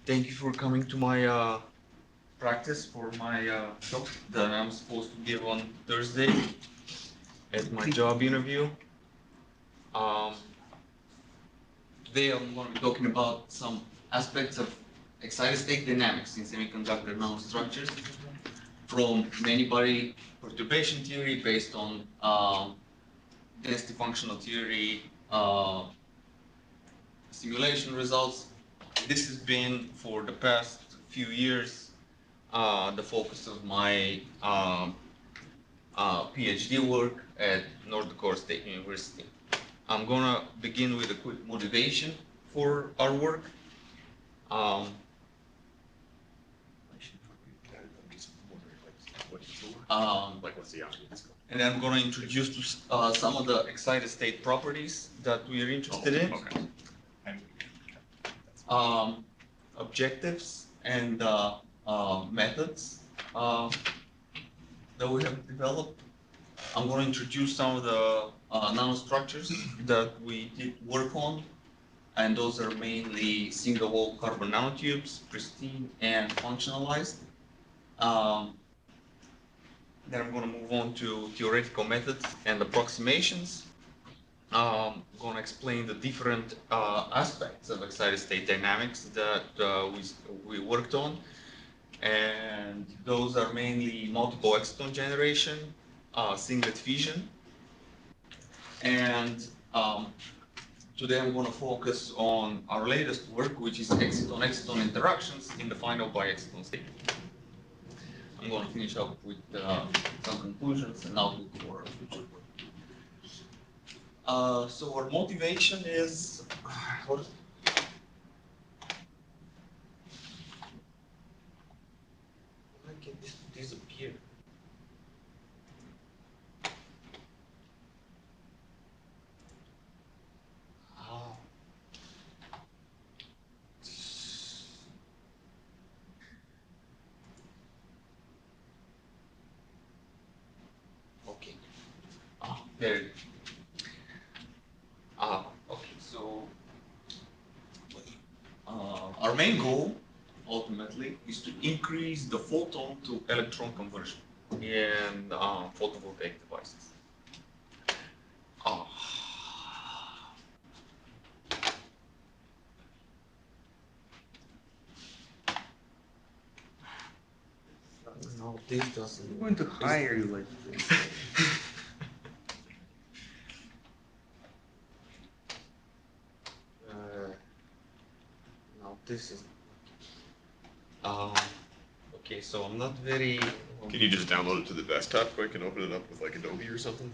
Thank you for coming to my practice for my talk that I'm supposed to give on Thursday at my job interview. Um, Today I'm going to be talking about some aspects of excited state dynamics in semiconductor nanostructures from many body perturbation theory based on density functional theory simulation results. This has been for the past few years the focus of my PhD work at North Dakota State University. I'm gonna begin with a quick motivation for our work. Like what's the audience? And then I'm gonna introduce some of the excited state properties that we are interested in. Okay. Objectives and methods that we have developed. I'm going to introduce some of the nanostructures that we did work on, and those are mainly single-wall carbon nanotubes, pristine and functionalized. Then I'm going to move on to theoretical methods and approximations. I'm going to explain the different aspects of excited state dynamics that we worked on. And those are mainly multiple exciton generation, singlet fission. And today I'm going to focus on our latest work, which is exciton-exciton interactions in the final bi-exciton state. I'm going to finish up with some conclusions and outlook for future work. So our motivation is, what is I get this to disappear? Ah. Okay. There. Okay, so our main goal ultimately is to increase the photon to electron conversion in photovoltaic devices. No, this doesn't. I'm going to hire you like this. No, this is. Okay, so I'm not very. Can you just download it to the desktop quick and open it up with like Adobe or something?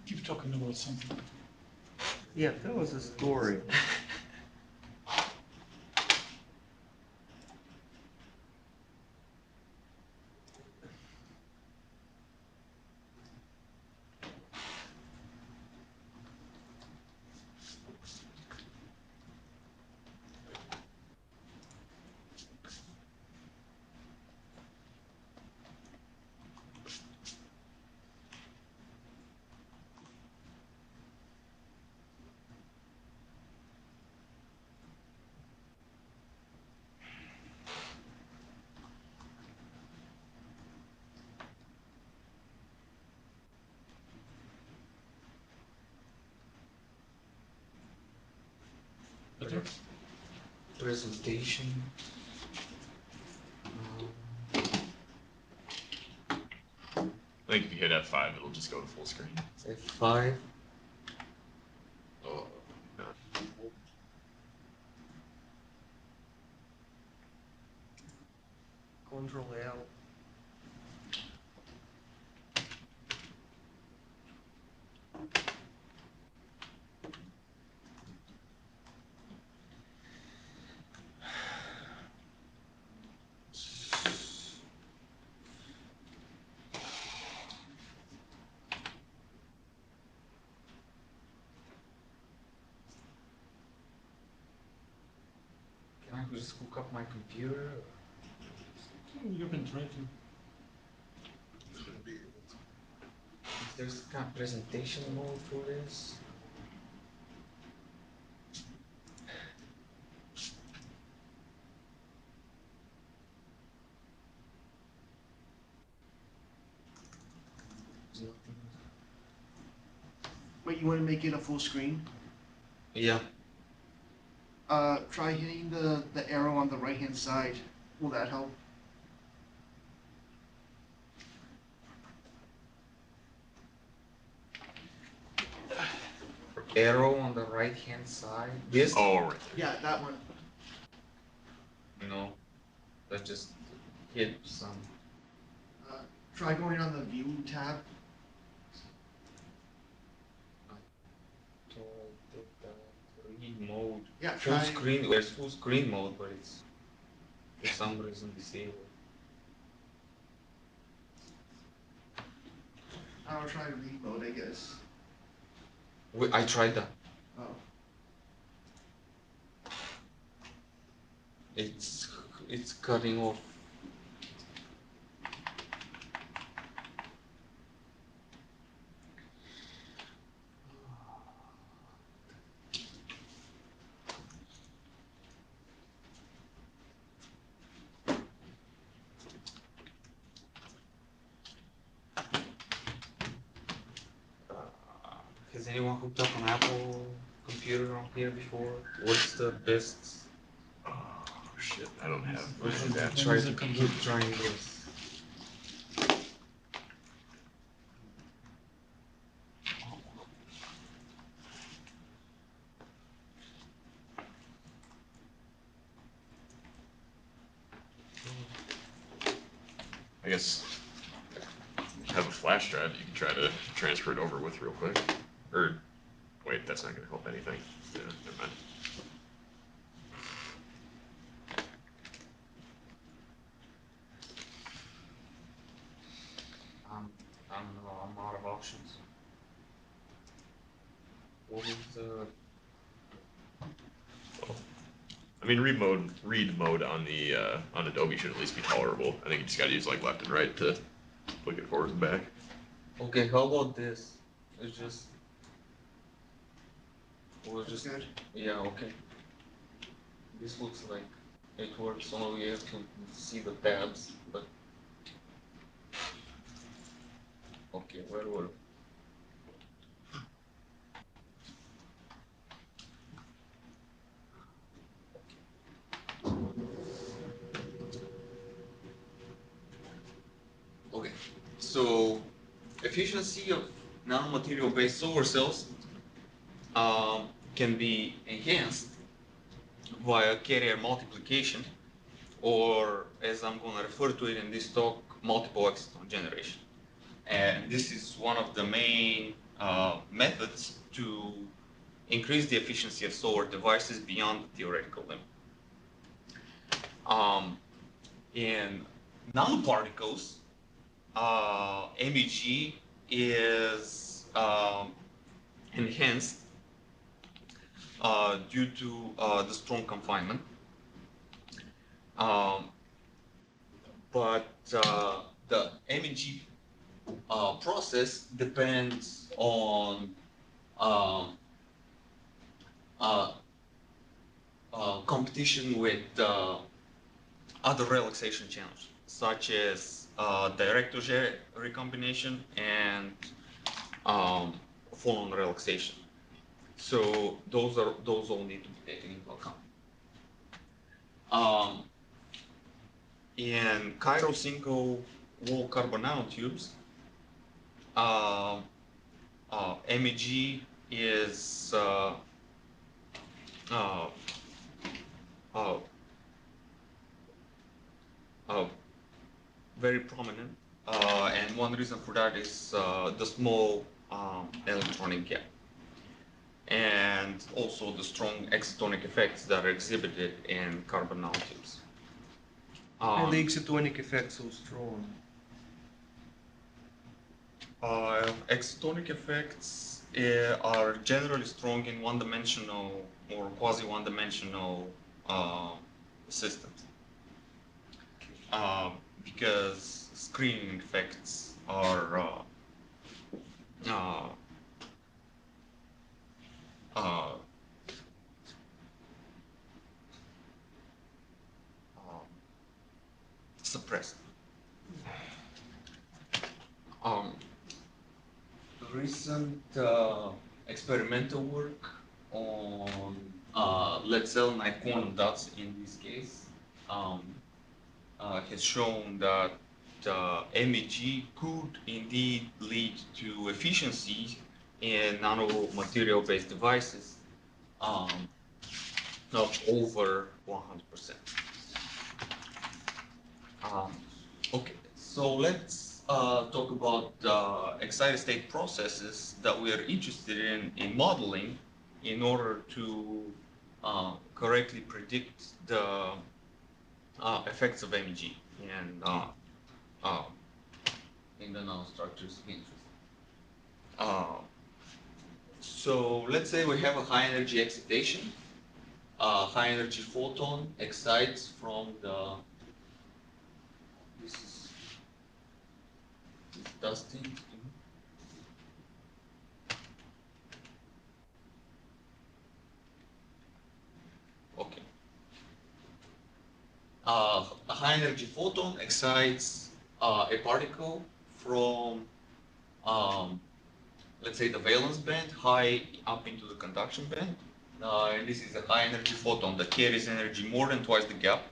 Keep talking about something. Yeah, that was a story. Better? Presentation. I think if you hit F5, it'll just go to full screen. F5. Oh. Control L. Can I just hook up my computer? You can try to. If there's kind of presentation mode for this. There's nothing. Wait, you want to make it a full screen? Yeah. Try hitting the arrow on the right hand side. Will that help? Arrow on the right hand side. This? Oh, right. Yeah, that one. No. That just hit some. Try going on the view tab. Read mode. Yeah, Full try. screen. There's full screen mode, but it's for some reason disabled. I'll try read mode, I guess. I tried that. Oh. It's cutting off. Has anyone hooked up an Apple computer on here before? What's the best? Oh shit, I don't have Where's mine. the- That. Try is to the keep computer? trying this. I guess have a flash drive that you can try to transfer it over with real quick. Or wait, that's not going to help anything. Yeah, never mind. I don't know. I'm out of options. What was the? I mean, read mode on Adobe should at least be tolerable. I think you just got to use like left and right to click it forward and back. Okay, how about this? It's just. We'll That's just. good. Yeah. Okay. This looks like it works. Only we have to see the tabs, but. Okay, where were? Okay, so efficiency of nanomaterial-based solar cells can be enhanced via carrier multiplication, or as I'm going to refer to it in this talk, multiple exciton generation. And this is one of the main methods to increase the efficiency of solar devices beyond the theoretical limit. In nanoparticles, MEG is enhanced due to the strong confinement. But the MEG process depends on competition with other relaxation channels, such as direct Auger recombination and phonon relaxation. So those all need to be taken into account. In chiral single wall carbon nanotubes, MEG is very prominent, and one reason for that is the small electronic gap, and also the strong excitonic effects that are exhibited in carbon nanotubes. And the excitonic effect so strong. Excitonic effects are generally strong in one-dimensional or quasi-one-dimensional systems, because screening effects are suppressed. Recent experimental work on lead selenide quantum dots in this case has shown that MEG could indeed lead to efficiency in nanomaterial-based devices of over 100%. Okay, so let's talk about excited state processes that we are interested in modeling in order to correctly predict the effects of MEG and in the nanostructures of interest. So let's say we have a high energy excitation. High energy photon excites from the this is dusting. Okay. A high energy photon excites a particle from, let's say, the valence band high up into the conduction band. And this is a high energy photon that carries energy more than twice the gap.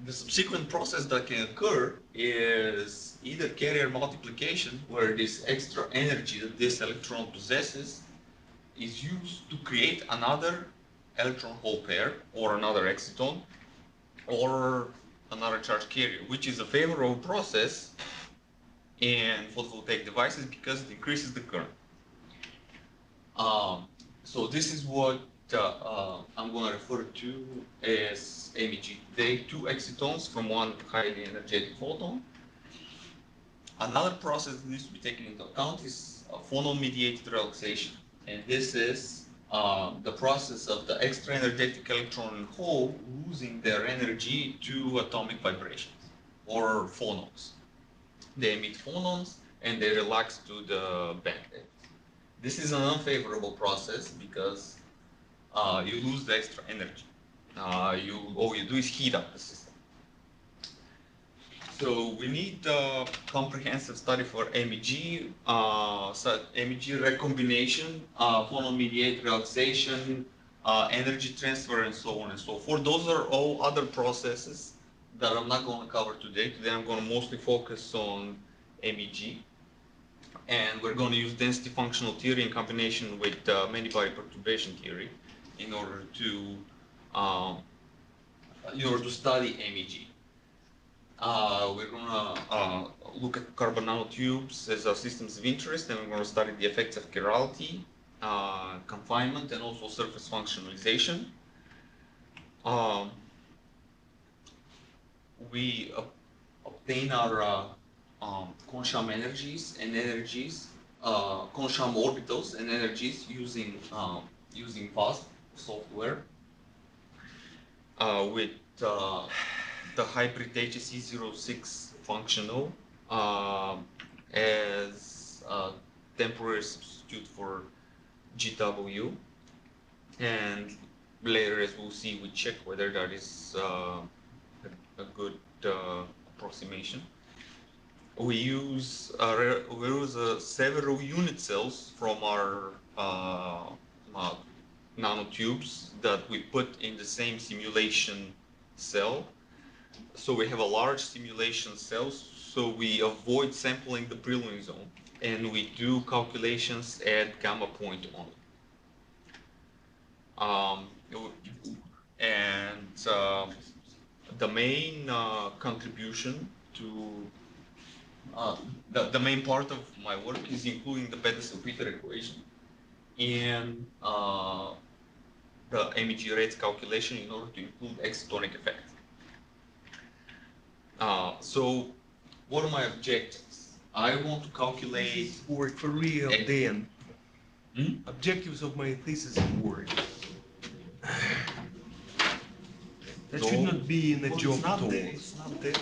The subsequent process that can occur is either carrier multiplication, where this extra energy that this electron possesses is used to create another electron hole pair or another exciton or another charge carrier, which is a favorable process in photovoltaic devices because it increases the current. So this is what I'm going to refer to as MEG. Today, two excitons from one highly energetic photon. Another process that needs to be taken into account is phonon-mediated relaxation. And this is the process of the extra energetic electron and hole losing their energy to atomic vibrations, or phonons. They emit phonons and they relax to the band edge. This is an unfavorable process because you lose the extra energy. All you do is heat up the system. So we need a comprehensive study for MEG, MEG recombination, phonon-mediated relaxation, energy transfer, and so on and so forth. Those are all other processes that I'm not going to cover today. Today I'm going to mostly focus on MEG. And we're going to use density functional theory in combination with many-body perturbation theory in order to study MEG. We're going to look at carbon nanotubes as systems of interest, and we're going to study the effects of chirality, confinement, and also surface functionalization. We obtain our Consham energies and Consham orbitals and energies using fast software with the hybrid HSE06 functional as a temporary substitute for GW, and later, as we'll see, we check whether that is a good approximation. We use several unit cells from our nanotubes that we put in the same simulation cell. So we have a large simulation cell, so we avoid sampling the Brillouin zone, and we do calculations at gamma point only. the main contribution to the main part of my work is including the Pettis-Salpeter equation and the MEG rates calculation in order to include excitonic effect. So what are my objectives? I want to calculate Work for real, Ex- Dan. Hmm? Objectives of my thesis work. That No. should not be in the Well, job it's not talk. there. It's not there.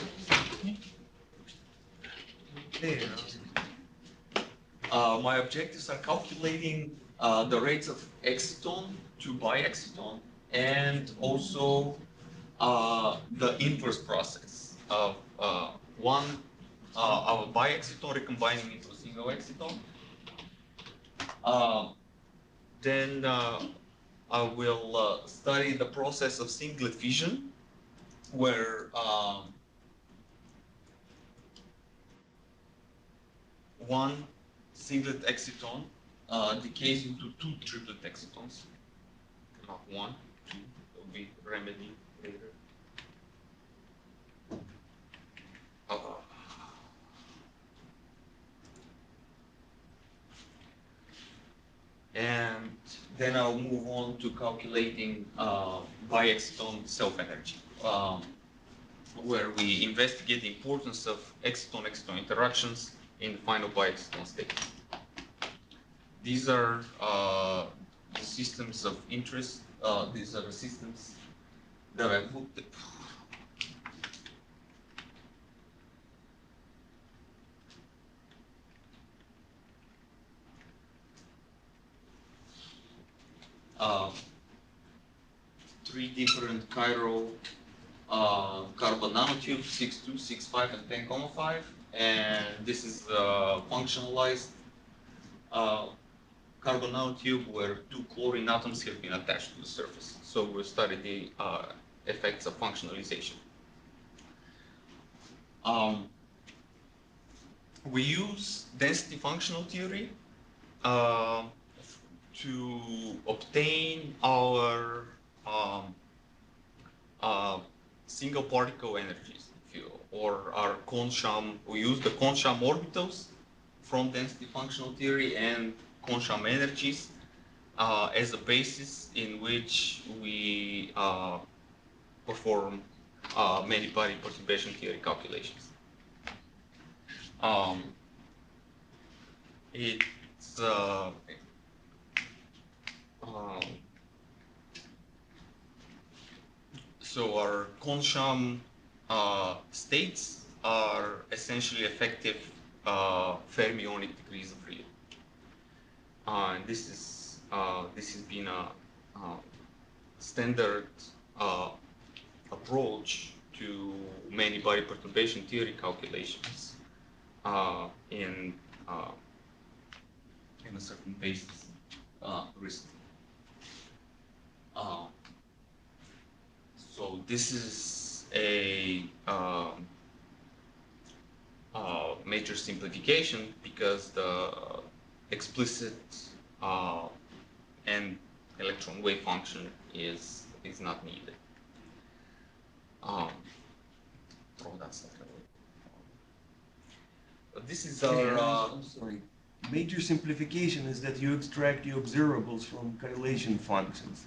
There. My objectives are calculating the rates of exciton to biexciton and also the inverse process of of a biexciton recombining into a single exciton. Then I will study the process of singlet fission, where one singlet exciton decays into two triplet excitons. Not one, two, that will be remedied later. And then I'll move on to calculating bi-exciton self-energy, where we investigate the importance of exciton-exciton interactions in the final bi-exciton state. These are the systems of interest. These are the systems that I've looked at. Three different chiral carbon nanotubes, 6,2, 6,5, and 10,5. And this is functionalized carbon nanotube where two chlorine atoms have been attached to the surface. So we'll study the effects of functionalization. We use density functional theory to obtain our single particle energies, if you will, or our Kohn-Sham. We use the Kohn-Sham orbitals from density functional theory and Kohn-Sham energies as a basis in which we perform many body perturbation theory calculations. It's so our Kohn-Sham states are essentially effective fermionic degrees of freedom. And this has been a standard approach to many body perturbation theory calculations in a certain basis recently. So this is a major simplification because the explicit and electron wave function is not needed. Throw that stuff away. But this is our. I'm sorry. Major simplification is that you extract the observables from correlation functions.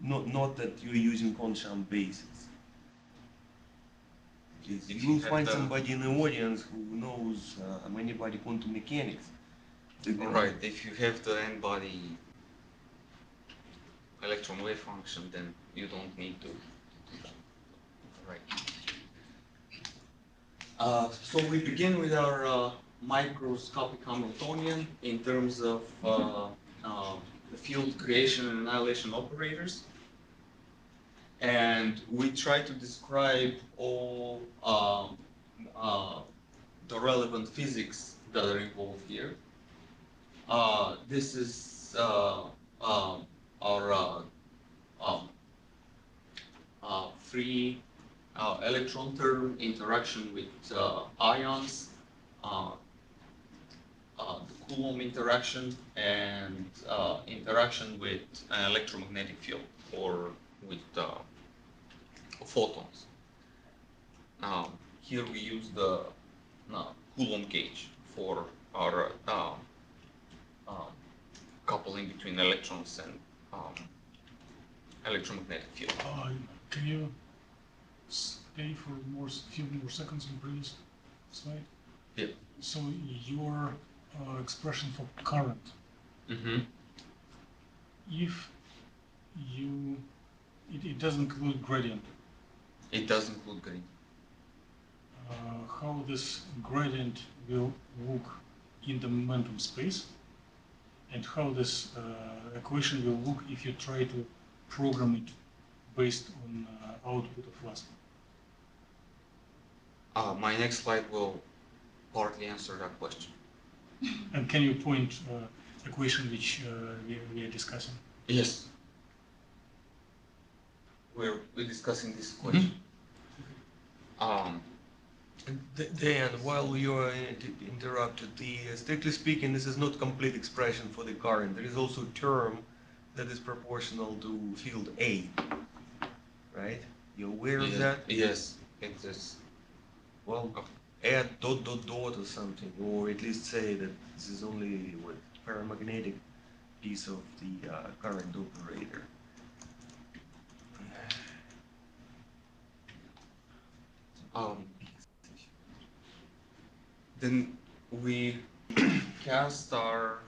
Not that you're using Kohn-Sham bases. If You you will have find the- somebody in the audience who knows many body quantum mechanics. They're gonna- Right, if you have the n-body electron wave function, then you don't need to do that. Right. So we begin with our microscopic Hamiltonian in terms of the field creation and annihilation operators. And we try to describe all the relevant physics that are involved here. This is our free electron term interaction with ions, the Coulomb interaction, and interaction with an electromagnetic field or with photons. Here we use the Coulomb gauge for our coupling between electrons and electromagnetic field. Can you stay for few more seconds on the previous slide? Yeah. So your expression for current, Mm-hmm. if it doesn't include gradient, It does include gradient. how this gradient will look in the momentum space, and how this equation will look if you try to program it based on output of last one. My next slide will partly answer that question. And can you point equation which we are discussing? Yes. We're discussing this question. Deyan, while you are interrupted, strictly speaking, this is not complete expression for the current. There is also a term that is proportional to field A, right? You aware of that? Yes, it is. Well, add dot dot dot or something, or at least say that this is only with paramagnetic piece of the current operator. Then we cast our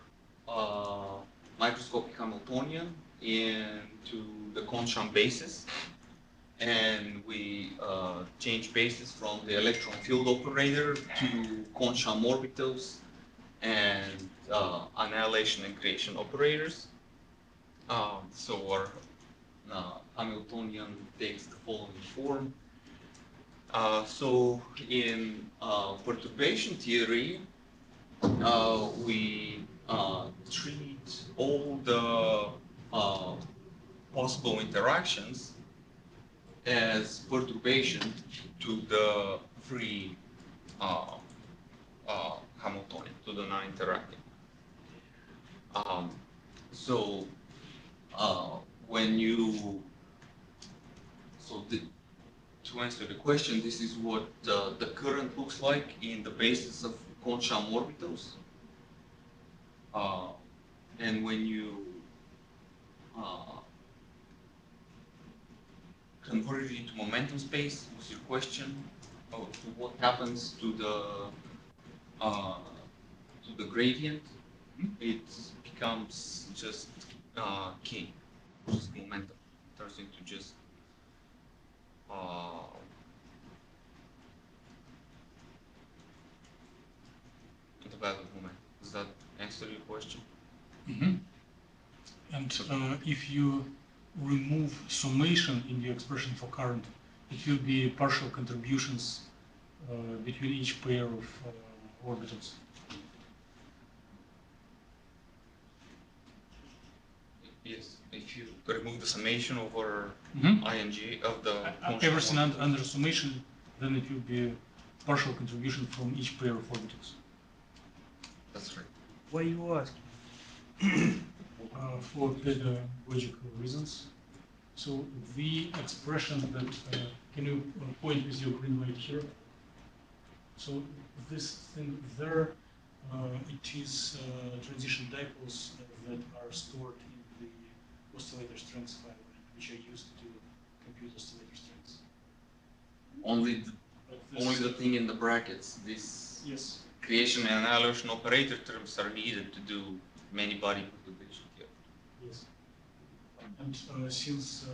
microscopic Hamiltonian into the Kohn-Sham basis, and we change basis from the electron field operator to Kohn-Sham orbitals and annihilation and creation operators. So our Hamiltonian takes the following form. So in perturbation theory, we treat all the possible interactions as perturbation to the free Hamiltonian, to the non-interacting. So when you, to answer the question, this is what the current looks like in the basis of Kohn-Sham orbitals. And when you convert it into momentum space, was your question, to what happens to the gradient? It becomes just K, just momentum. It turns into just the value of moment. Does that answer your question? Mm-hmm. And if you remove summation in the expression for current, it will be partial contributions between each pair of orbitals. Yes. If you remove the summation over Mm-hmm. ing of the Everything under summation, then it will be partial contribution from each pair of orbitals. That's right. Why you ask? For pedagogical reasons. So the expression that, can you point with your green light here? So this thing there, it is transition dipoles that are stored in the oscillator strengths file, which are used to compute oscillator strengths. Only But this, the thing in the brackets. This yes. creation and annihilation operator terms are needed to do many body perturbation here. Yes. And since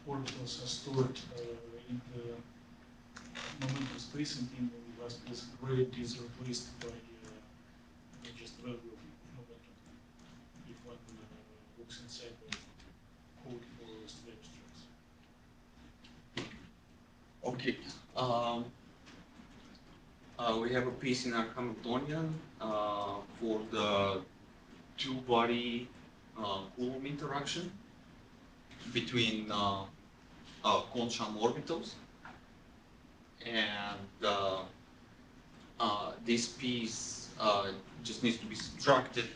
orbitals are stored in the momentum space and in the last place, gradient is replaced by just value of momentum. If one looks inside the code for oscillator strengths. Okay. We have a piece in our Hamiltonian for the two-body Coulomb interaction between Kohn-Sham orbitals, and this piece just needs to be subtracted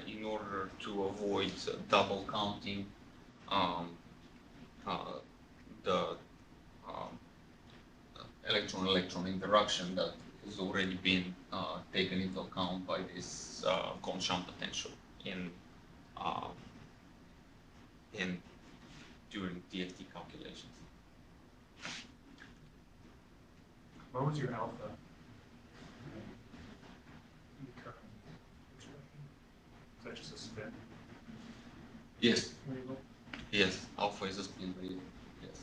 in order to avoid double counting the um, electron-electron interaction that has already been taken into account by this Kohn-Sham potential um, during DFT calculations. What was your alpha? In the current expression? Is that just a spin? Yes, Variable? yes, alpha is a spin variable. Yes.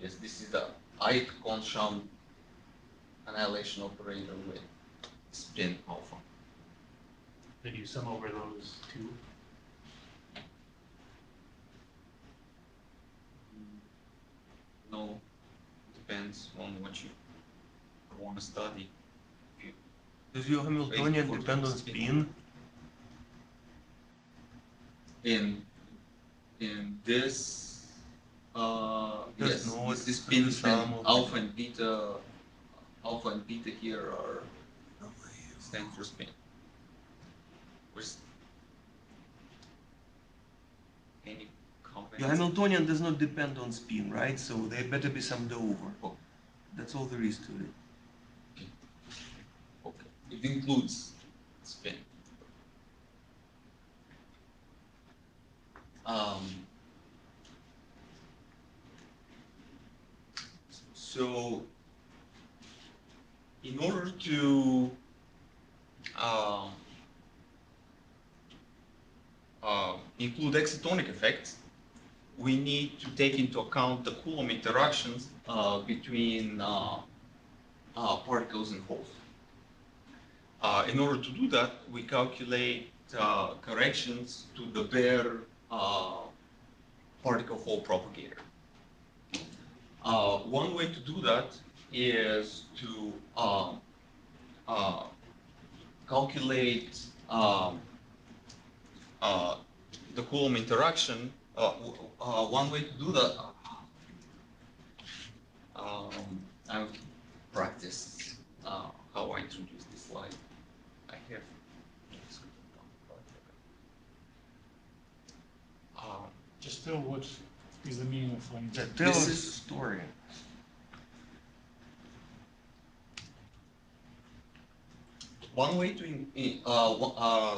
Yes, this is the ith Kohn-Sham annihilation operator with spin alpha. Then you sum over those two. No, depends on what you want to study. Does your Hamiltonian Wait, depend on spin? In this, There's yes, no, this it's is spin the sum of alpha and beta. Alpha and beta here are stand for spin. Where's any comments? Your Hamiltonian does not depend on spin, right? So they better be summed over. Oh. That's all there is to it. Okay, it includes spin. So, in order to include excitonic effects, we need to take into account the Coulomb interactions between particles and holes. In order to do that, we calculate corrections to the bare particle-hole propagator. One way to do that is to calculate the Coulomb interaction. One way to do that, I've practiced how I introduce this slide. I have. Just tell what is the meaning of line. Yeah, tell This us the is- story. One way to,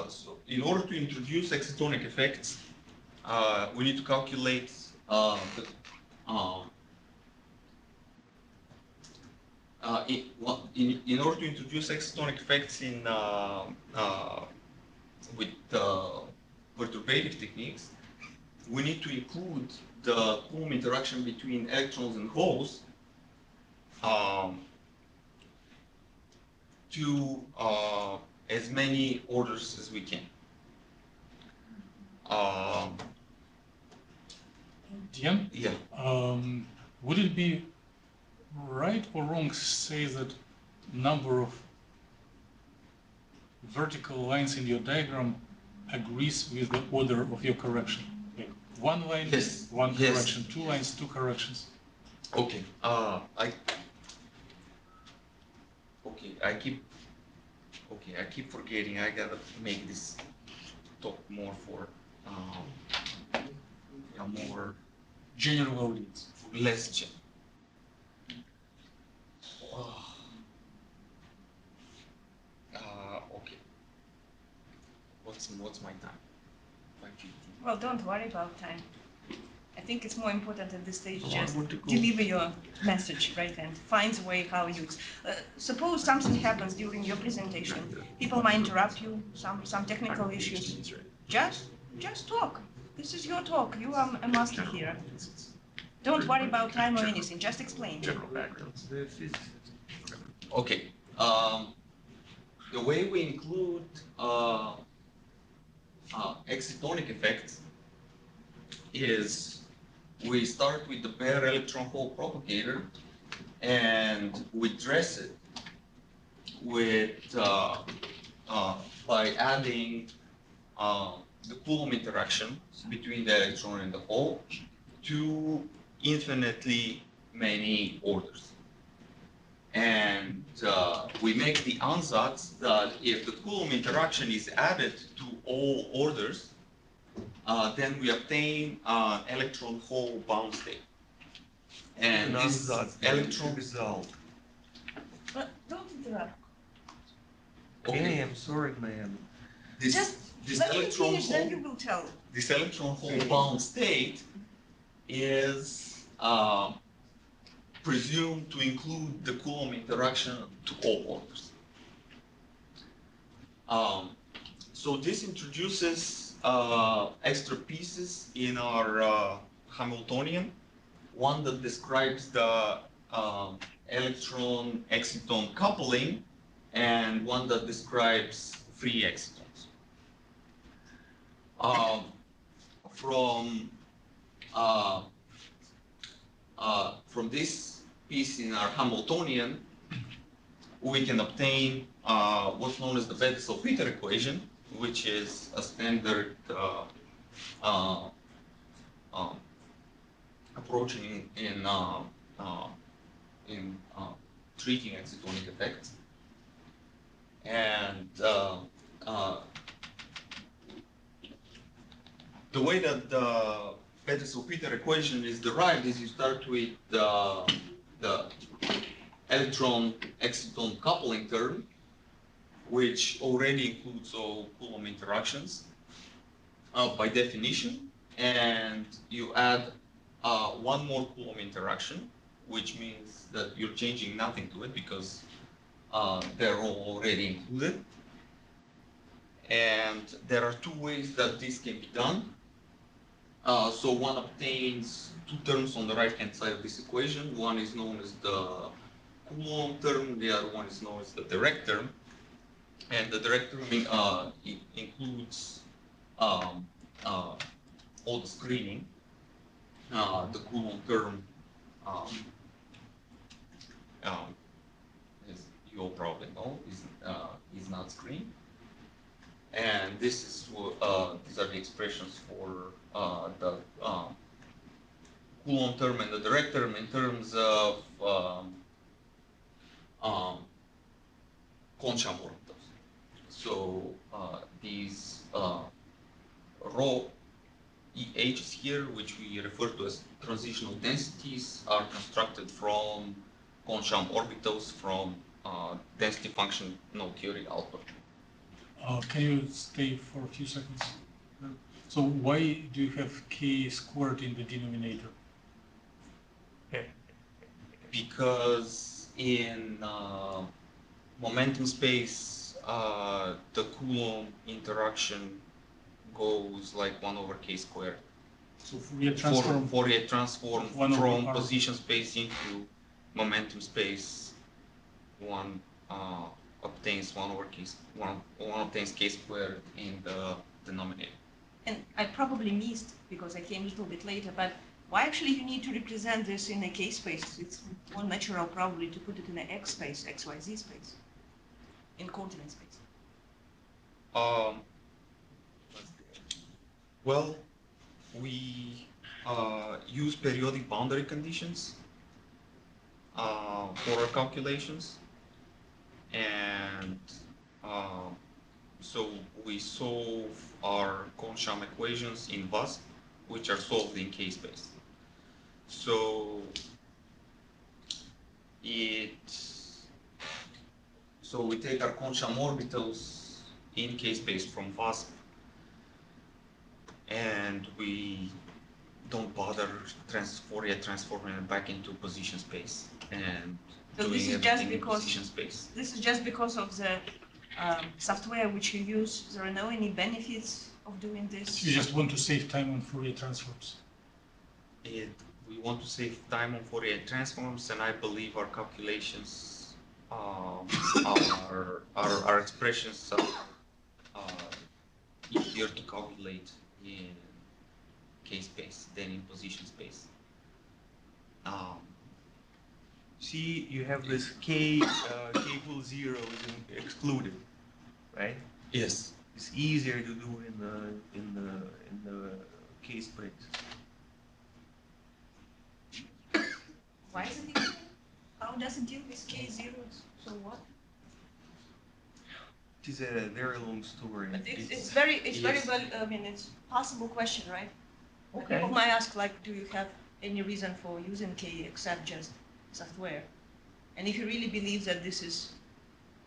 so in order to introduce excitonic effects, we need to calculate in order to introduce excitonic effects with perturbative techniques, we need to include the Coulomb interaction between electrons and holes to as many orders as we can. Deyan, Yeah. would it be right or wrong to say that number of vertical lines in your diagram agrees with the order of your correction? Like one line, Yes, one yes. correction, two lines, two corrections. Okay. I keep forgetting. I gotta make this talk more for more General audience. less chat. Okay. What's my time? 5:15. Well, don't worry about time. I think it's more important at this stage So I just want to go- deliver your message, right, and find a way how you. Suppose something happens during your presentation. People might interrupt you, some technical issues. Just talk. This is your talk. You are a master here. Don't worry about time or anything. Just explain. General backgrounds. The physics. Okay. The way we include excitonic effects is we start with the bare electron hole propagator and we dress it with by adding the Coulomb interaction between the electron and the hole to infinitely many orders. And we make the ansatz that if the Coulomb interaction is added to all orders, then we obtain electron hole bound state. And this electron result. But don't interrupt. Okay, I'm sorry, ma'am. Just this let me electron finish, then you hole, will tell. this electron hole bound state is presumed to include the Coulomb interaction to all orders. So this introduces extra pieces in our Hamiltonian, one that describes the electron-exciton coupling, and one that describes free excitons. From this piece in our Hamiltonian, we can obtain what's known as the Ventus-Salpeter equation, which is a standard approach in treating excitonic effects. And the way that the Ventus-Salpeter equation is derived is you start with the electron-exciton coupling term, which already includes all Coulomb interactions by definition, and you add one more Coulomb interaction, which means that you're changing nothing to it because they're all already included. And there are two ways that this can be done. So one obtains two terms on the right-hand side of this equation. One is known as the Coulomb term, the other one is known as the direct term. And the direct term includes all the screening. The Coulomb term, as you all probably know, is not screened. And this is these are the expressions for the Coulomb term and the direct term in terms of Kohn-Sham orbitals. So these raw EHs here, which we refer to as transitional densities, are constructed from Kohn-Sham orbitals from density function node theory alpha. Can you stay for a few seconds? So why do you have k squared in the denominator? Because in momentum space, the Coulomb interaction goes like 1 over k squared. So Fourier transform from position space into momentum space, one obtains 1 over k, one obtains k squared in the denominator. And I probably missed, because I came a little bit later, but why actually you need to represent this in a k space? It's more natural probably to put it in an x space, xyz space, in coordinate space. Well, we use periodic boundary conditions for our calculations, and so we solve our Kohn-Sham equations in VASP, which are solved in k space. So we take our Kohn-Sham orbitals in k space from VASP, and we don't bother Fourier transforming it back into position space and So doing this is everything just in because position space. this is just because of the software which you use. There are no any benefits of doing this. You just want to save time on Fourier transforms. We want to save time on Fourier transforms, and I believe our calculations, our expressions are easier to calculate in k space than in position space. See, you have this k equals 0 is excluded, right? Yes. It's easier to do in the k space. Why is it easier? How does it deal with k zeros? So what? It is a very long story. But it's very Yes. well, I mean, it's possible question, right? Okay. People might ask, like, do you have any reason for using K except just software? And if you really believe that this is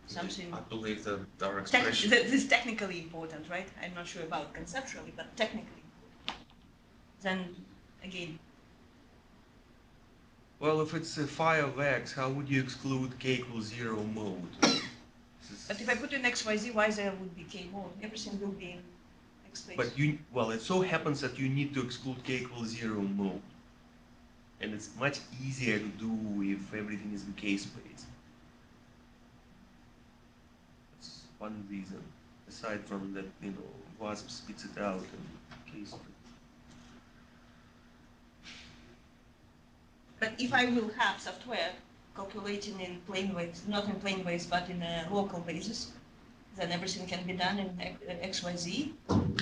something I believe that our that expression. is technically important, right? I'm not sure about conceptually, but technically. Then, again, Well, if it's a phi of x, how would you exclude k equals 0 mode? but if I put in x, y, z, y, there would be K mode. Everything will be in X space. But well, it so happens that you need to exclude k equals 0 mode. And it's much easier to do if everything is in k space. That's one reason, aside from that, WASP spits it out in k space. But if I will have software calculating in plane waves, not in plane waves, but in a local basis, then everything can be done in X, Y, Z.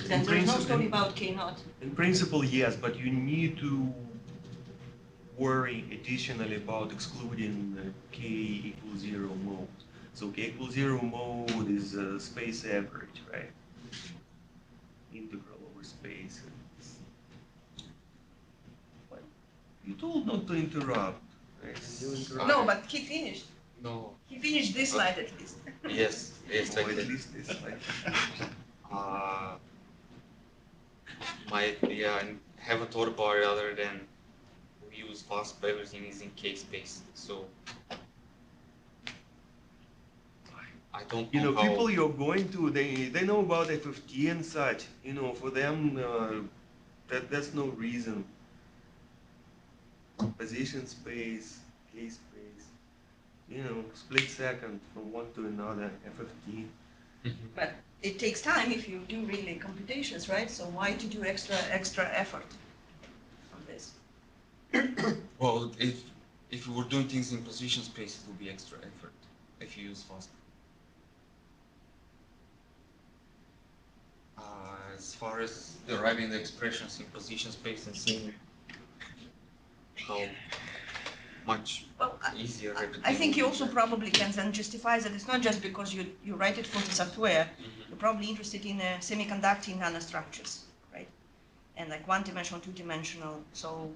Then there is no story about K naught. In principle, yes, but you need to worry additionally about excluding the k equals 0 mode. So k equals 0 mode is a space average, right? Integral over space. What? You told not to interrupt. Right? You interrupt. No, but he finished. No. He finished this slide at least. Yes. Yes. Or Like at that. least this, like, I haven't thought about it other than we use fast, but everything is in K space. So I don't know how. people you're going to, they know about FFT and such. For them, that's no reason. Position space, K space, split second from one to another, FFT. But it takes time if you do really computations, right? So why to do extra effort on this? Well, if you were doing things in position space, it would be extra effort if you use fast. As far as deriving the expressions in position space and seeing how much Well, easier everything I think will you be also then. probably can then justify that it's not just because you write it for the software. Mhm. You're probably interested in semiconducting nanostructures, right? And like one-dimensional, two-dimensional. So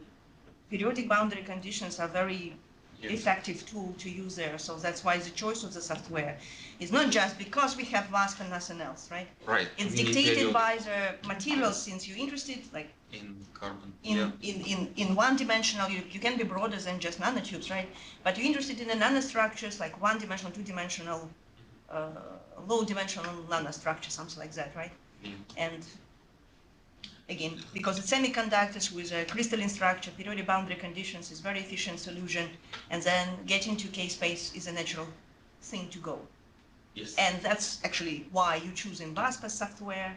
periodic boundary conditions are very Yes. effective tool to use there. So that's why the choice of the software is not just because we have WASP and nothing else, right? Right. It's we need dictated period by the materials since you're interested, like in carbon. in one-dimensional, you can be broader than just nanotubes, right? But you're interested in the nanostructures, like one-dimensional, two-dimensional, low-dimensional nanostructure, something like that, right? Yeah. And again, because it's semiconductors with a crystalline structure, periodic boundary conditions is very efficient solution, and then getting to K-space is a natural thing to go. Yes. And that's actually why you choose WASP as software,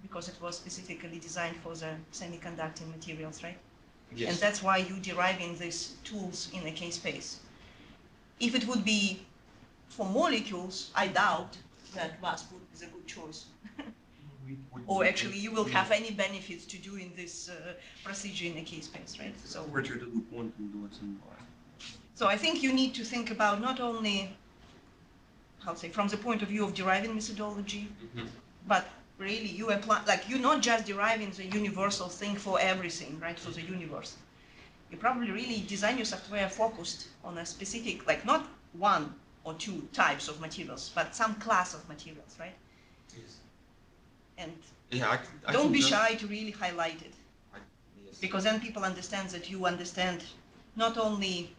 because it was specifically designed for the semiconducting materials, right? Yes. And that's why you're deriving these tools in a K-space. If it would be for molecules, I doubt that WASP is a good choice. Or actually, you will have any benefits to doing this procedure in a K-space, right? So we're trying to do quantum dots and So I think you need to think about not only, from the point of view of deriving methodology, Mhm. but really you apply, like you're not just deriving the universal thing for everything, right, for the universe. You probably really design your software focused on a specific, like not one or two types of materials, but some class of materials, right? Yes. And Yeah. I don't can be just- shy to really highlight it, Yes. because then people understand that you understand not only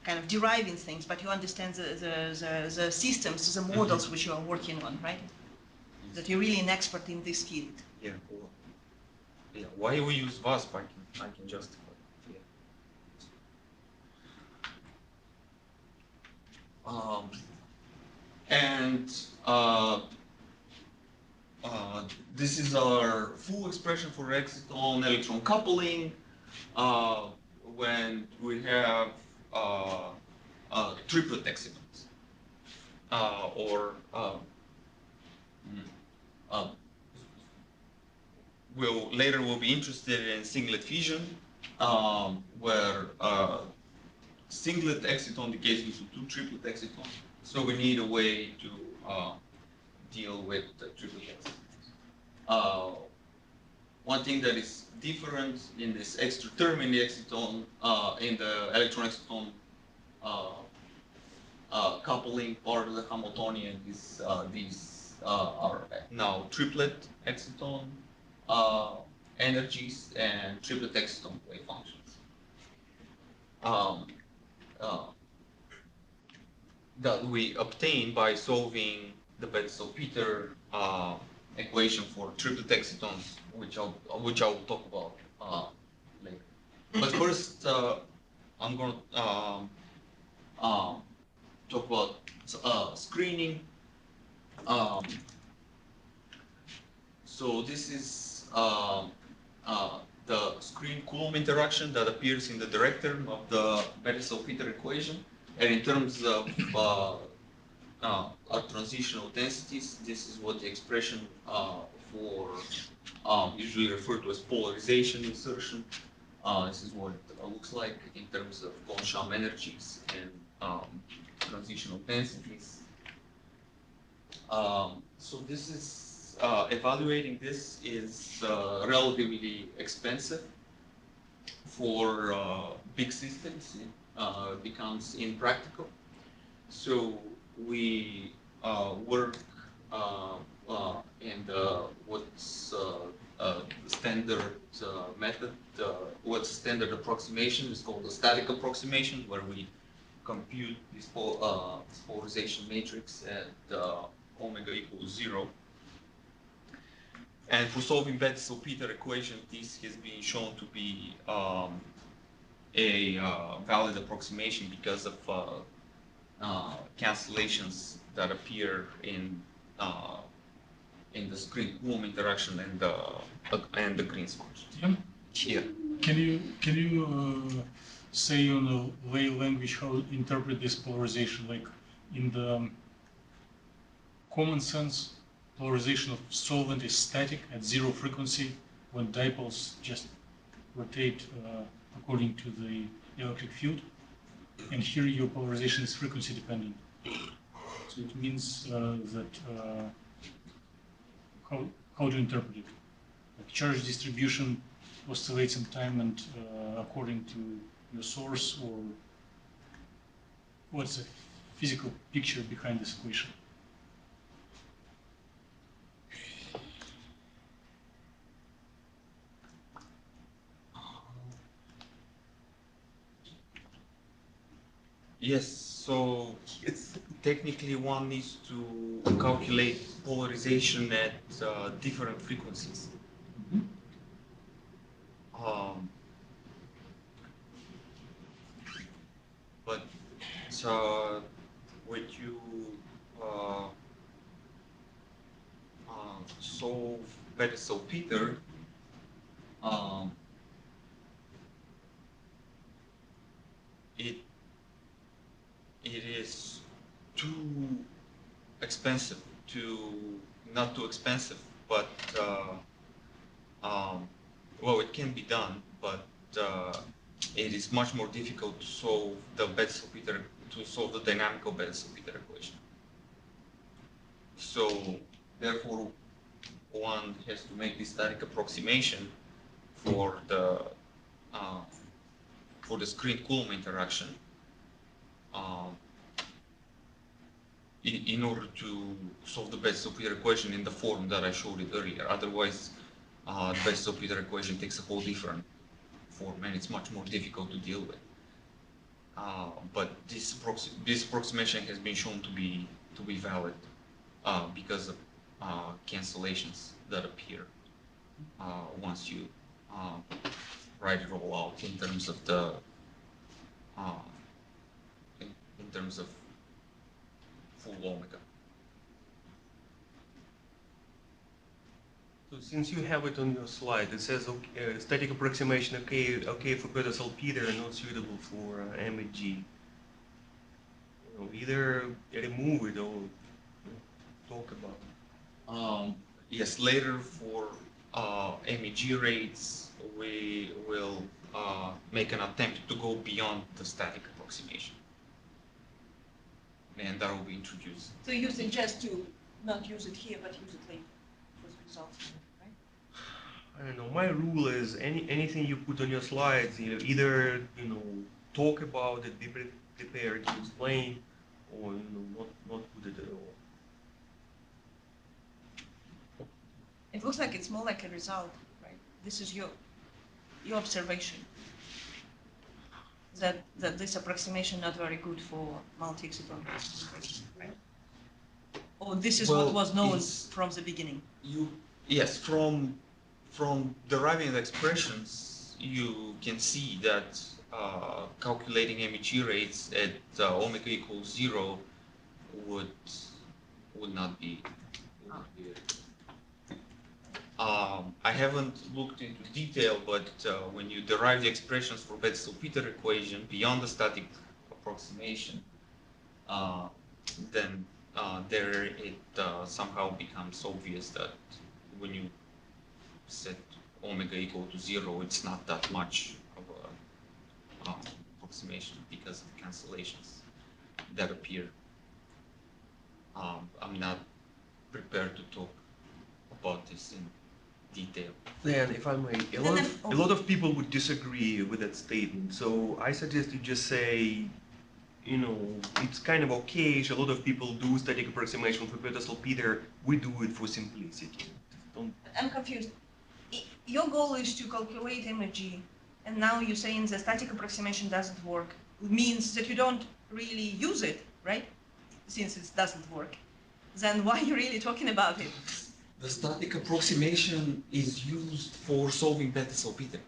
kind of deriving things, but you understand the systems, the models which you are working on, right? That you're really an expert in this field. Yeah. Cool. Yeah. Why we use WASP? I can justify. Yeah. And this is our full expression for exciton electron coupling when we have triplet excitons or we'll be interested in singlet fission where singlet exciton decays into two triplet excitons. So we need a way to deal with the triplet excitons. One thing that is different in this extra term in the exciton, in the electron exciton coupling part of the Hamiltonian is these are now triplet exciton energies and triplet exciton wave functions. That we obtain by solving the Betzel-Peter equation for triplet excitons, which I will talk about later. But first, I'm going to talk about screening. So this is the screen Coulomb interaction that appears in the direct term of the Betzel-Peter equation. And in terms of our transitional densities, this is what the expression for usually referred to as polarization insertion. This is what it looks like in terms of Kohn-Sham energies and transitional densities. So this is evaluating this is relatively expensive for big systems. It becomes impractical. So we work in what's standard method, what's standard approximation is called the static approximation, where we compute this polarization matrix at omega equals 0. And for solving Betzel-Peter equation, this has been shown to be a valid approximation because of cancellations that appear in the screen Coulomb interaction and the Green's function. Yeah. Yeah. Can you say in a lay language how to interpret this polarization? Like in the common sense, polarization of solvent is static at 0 frequency when dipoles just rotate according to the electric field, and here your polarization is frequency dependent. So it means that how to interpret it? Like charge distribution oscillates in time and according to your source, or what's the physical picture behind this equation? Yes, so technically one needs to calculate polarization at different frequencies. But when you solve Betzel-Peter, it is too expensive not too expensive, but well, it can be done, but it is much more difficult to solve the dynamical Betzel-Peter equation. So therefore, one has to make this static approximation for the screen Coulomb interaction in order to solve the Betzel-Peter equation in the form that I showed it earlier. Otherwise, the Betzel-Peter equation takes a whole different form, and it's much more difficult to deal with. But this approximation has been shown to be valid because of cancellations that appear once you write it all out in terms of the in terms of full omega. So since you have it on your slide, it says okay, static approximation okay for Betzel-Peter and not suitable for MEG. Either remove it or talk about it. Yes, later for MEG rates, we will make an attempt to go beyond the static approximation, and that will be introduced. So you suggest to not use it here, but use it later for the results, right? I don't know. My rule is anything you put on your slides, either talk about it, be prepared to explain, or not put it at all. It looks like it's more like a result, right? This is your observation that this approximation not very good for multi-exciton, right? Or this is what Well, was known it's- from the beginning. Yes, from deriving the expressions, you can see that calculating MEG rates at omega equals 0 would not be. I haven't looked into detail, but when you derive the expressions for Betzel-Peter equation beyond the static approximation, then there it somehow becomes obvious that when you set omega equal to 0, it's not that much of a approximation because of cancellations that appear. I'm not prepared to talk about this in detail. Then, if I may, a lot of people would disagree with that statement. So I suggest you just say, it's kind of okayish. A lot of people do static approximation for Betzel-Peter. We do it for simplicity. I'm confused. Your goal is to calculate MEG, and now you're saying the static approximation doesn't work. It means that you don't really use it, right? Since it doesn't work. Then why are you really talking about it? The static approximation is used for solving Betzel-Peter,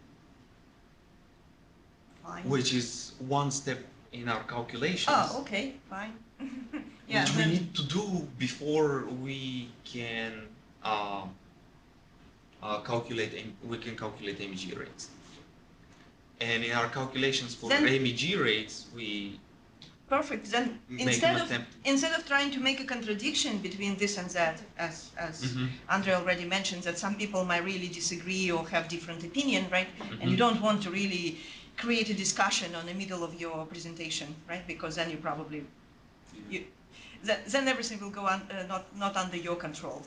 Fine. which is one step in our calculations. Oh, okay, fine. Yeah, which we then, need to do before we can calculate MEG rates. And in our calculations for Then- MEG rates, we perfect. Then make instead an of attempt. trying to make a contradiction between this and that, as Mhm. Andre already mentioned, that some people might really disagree or have different opinion, right? And you Mhm. don't want to really create a discussion on the middle of your presentation, right? Because then you probably, then everything will go on not under your control.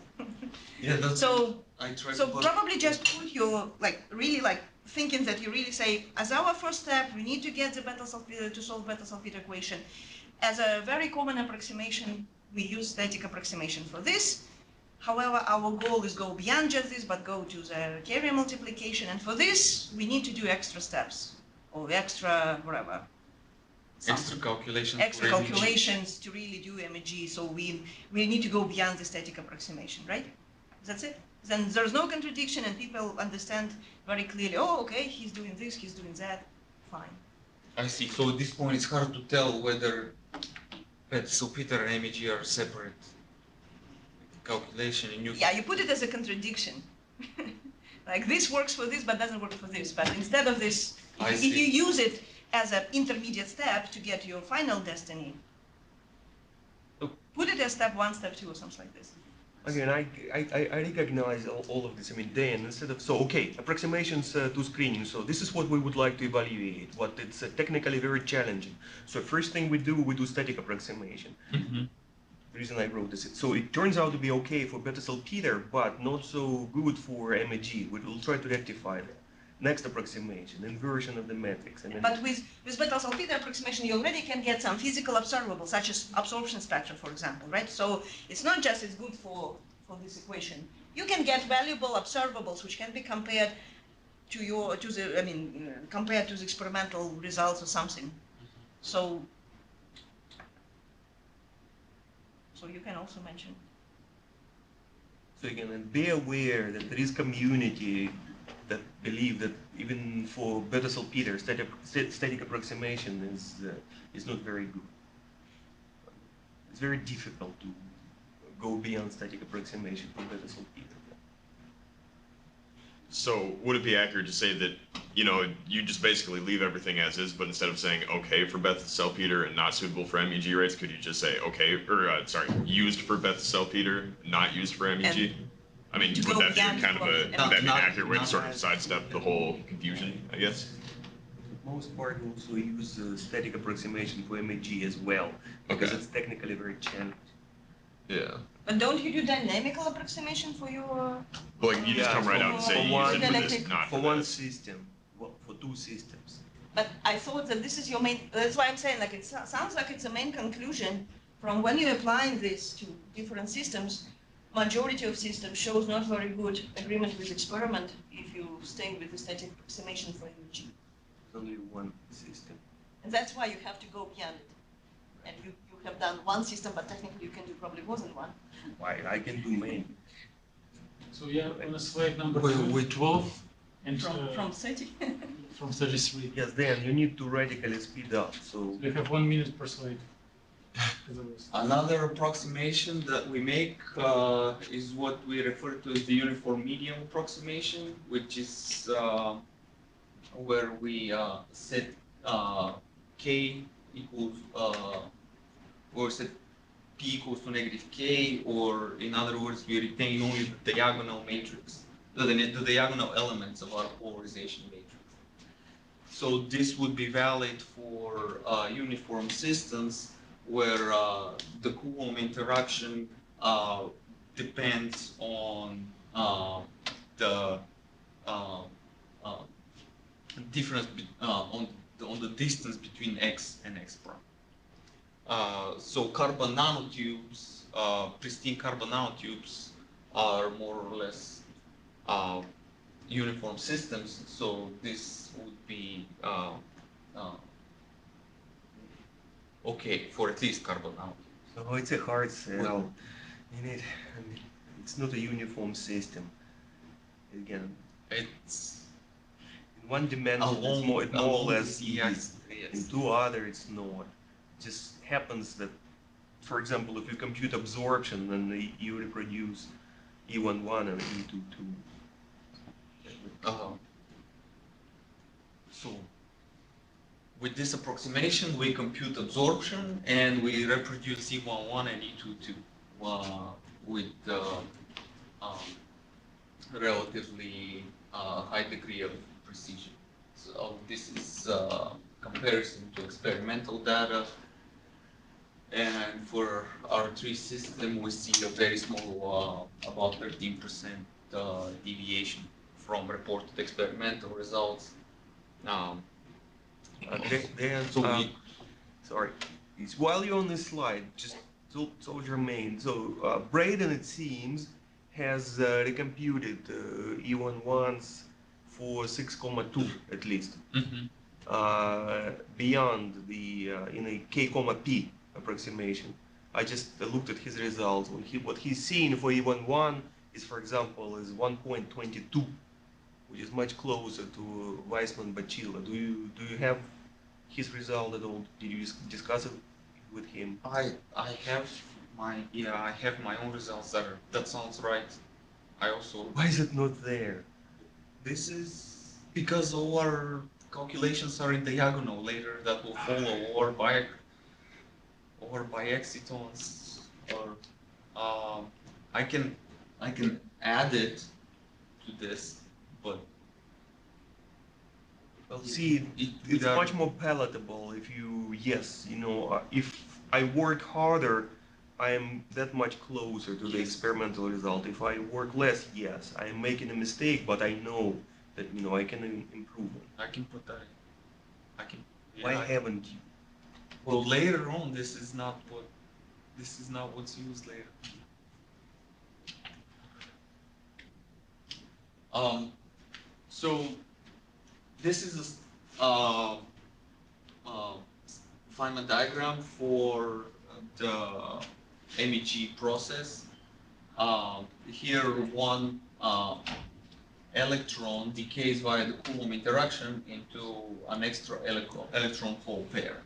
Yeah, that's So I try So to put. probably just put your, really thinking that you really say, as our first step, we need to get the Betzel-Salpeter to solve Betzel-Salpeter equation. As a very common approximation, we use static approximation for this. However, our goal is go beyond just this, but go to the carrier multiplication. And for this, we need to do extra steps or extra whatever. Extra something. calculations. Extra for MEG. calculations to really do MEG. So we need to go beyond the static approximation, right? That's it. Then there's no contradiction and people understand very clearly, oh, okay, he's doing this, he's doing that, fine. I see. So at this point, it's hard to tell whether Betzel-Peter and MEG are separate calculation, and you. Yeah, you put it as a contradiction. Like this works for this, but doesn't work for this. But instead of this, I if you see. use it as an intermediate step to get your final destiny, Oh. put it as step 1, step 2, or something like this. Again, I recognize all of this. I mean, then instead of, approximations to screening. So this is what we would like to evaluate, but it's technically very challenging. So first thing we do static approximation. Mhm. The reason I wrote this, so it turns out to be okay for Betzel-Peter, but not so good for MEG. We will try to rectify that. Next approximation, inversion of the matrix. And then But with Betzel-Salpeter approximation, you already can get some physical observables, such as absorption spectra, for example, right? So it's not just it's good for this equation. You can get valuable observables which can be compared to compared to the experimental results or something. So you can also mention. So again, and be aware that there is community that believe that even for Betzel-Peter, static approximation is not very good. It's very difficult to go beyond static approximation for Betzel-Peter. So would it be accurate to say that, you just basically leave everything as is, but instead of saying okay for Betzel-Salpeter and not suitable for MEG rates, could you just say okay, or used for Betzel-Salpeter, not used for MEG? I mean, To would go that be beyond kind of what- would that be an Not- accurate way to not sort of as- sidestep the whole confusion, I guess? For the most part, we also use static approximation for MEG as well, because Okay. it's technically very challenging. Yeah. But don't you do dynamical approximation for your? But like, you just Yeah, come right out and say for you use it for one- this, not For for one this. system, well, for two systems. But I thought that this is your main, that's why I'm saying, like, it sounds like it's a main conclusion from when you're applying this to different systems. Majority of systems shows not very good agreement with experiment if you stay with the static approximation for energy. It's only one system. And that's why you have to go beyond it. And you have done one system, but technically you can do probably more than one. Why, I can do many. So yeah, on a slide number Wait. 12 and From static. from 33. Yes, then you need to radically speed up, so. You have 1 minute per slide. Another approximation that we make is what we refer to as the uniform medium approximation, which is where we set k equals, or set p equals to negative k, or in other words, we retain only the diagonal matrix, the diagonal elements of our polarization matrix. So this would be valid for uniform systems where the Coulomb interaction depends on the difference on the distance between x and x prime. So carbon nanotubes, pristine carbon nanotubes, are more or less uniform systems. So this would be okay for at least carbon nanotubes. So it's a hard sell. You need, I mean, it's not a uniform system. Again, It's in one dimension, it's more or less yes. In two other, it's not. It just happens that, for example, if you compute absorption, then you reproduce E11 and E22. So with this approximation, we compute absorption and we reproduce E11 and E22 with relatively high degree of precision. So this is comparison to experimental data. And for our tree system, we see a very small, about 13% deviation from reported experimental results. Then, So we, sorry, while you're on this slide, just so germane. So Braden, it seems, has recomputed E11s for 6,2 at least, beyond the in a K, P approximation. I just looked at his results. What he's seeing for E11 is, for example, is 1.22, which is much closer to Weissman-Bachila. Do you have his result at all? Did you discuss it with him? I have my own results there. That sounds right. I also. Why is it not there? This is because all our calculations are in diagonal. Later that will follow, or by excitons, or I can add it to this, but Well, see, it's much more palatable if you, yes, you know, if I work harder, I am that much closer to the experimental result. If I work less, yes, I am making a mistake, but I know that, you know, I can improve it. I can put that. I can. Why haven't you? Well, later on, this is not what's used later. So this is a Feynman diagram for the MEG process. Here, one electron decays via the Coulomb interaction into an extra electron-hole pair.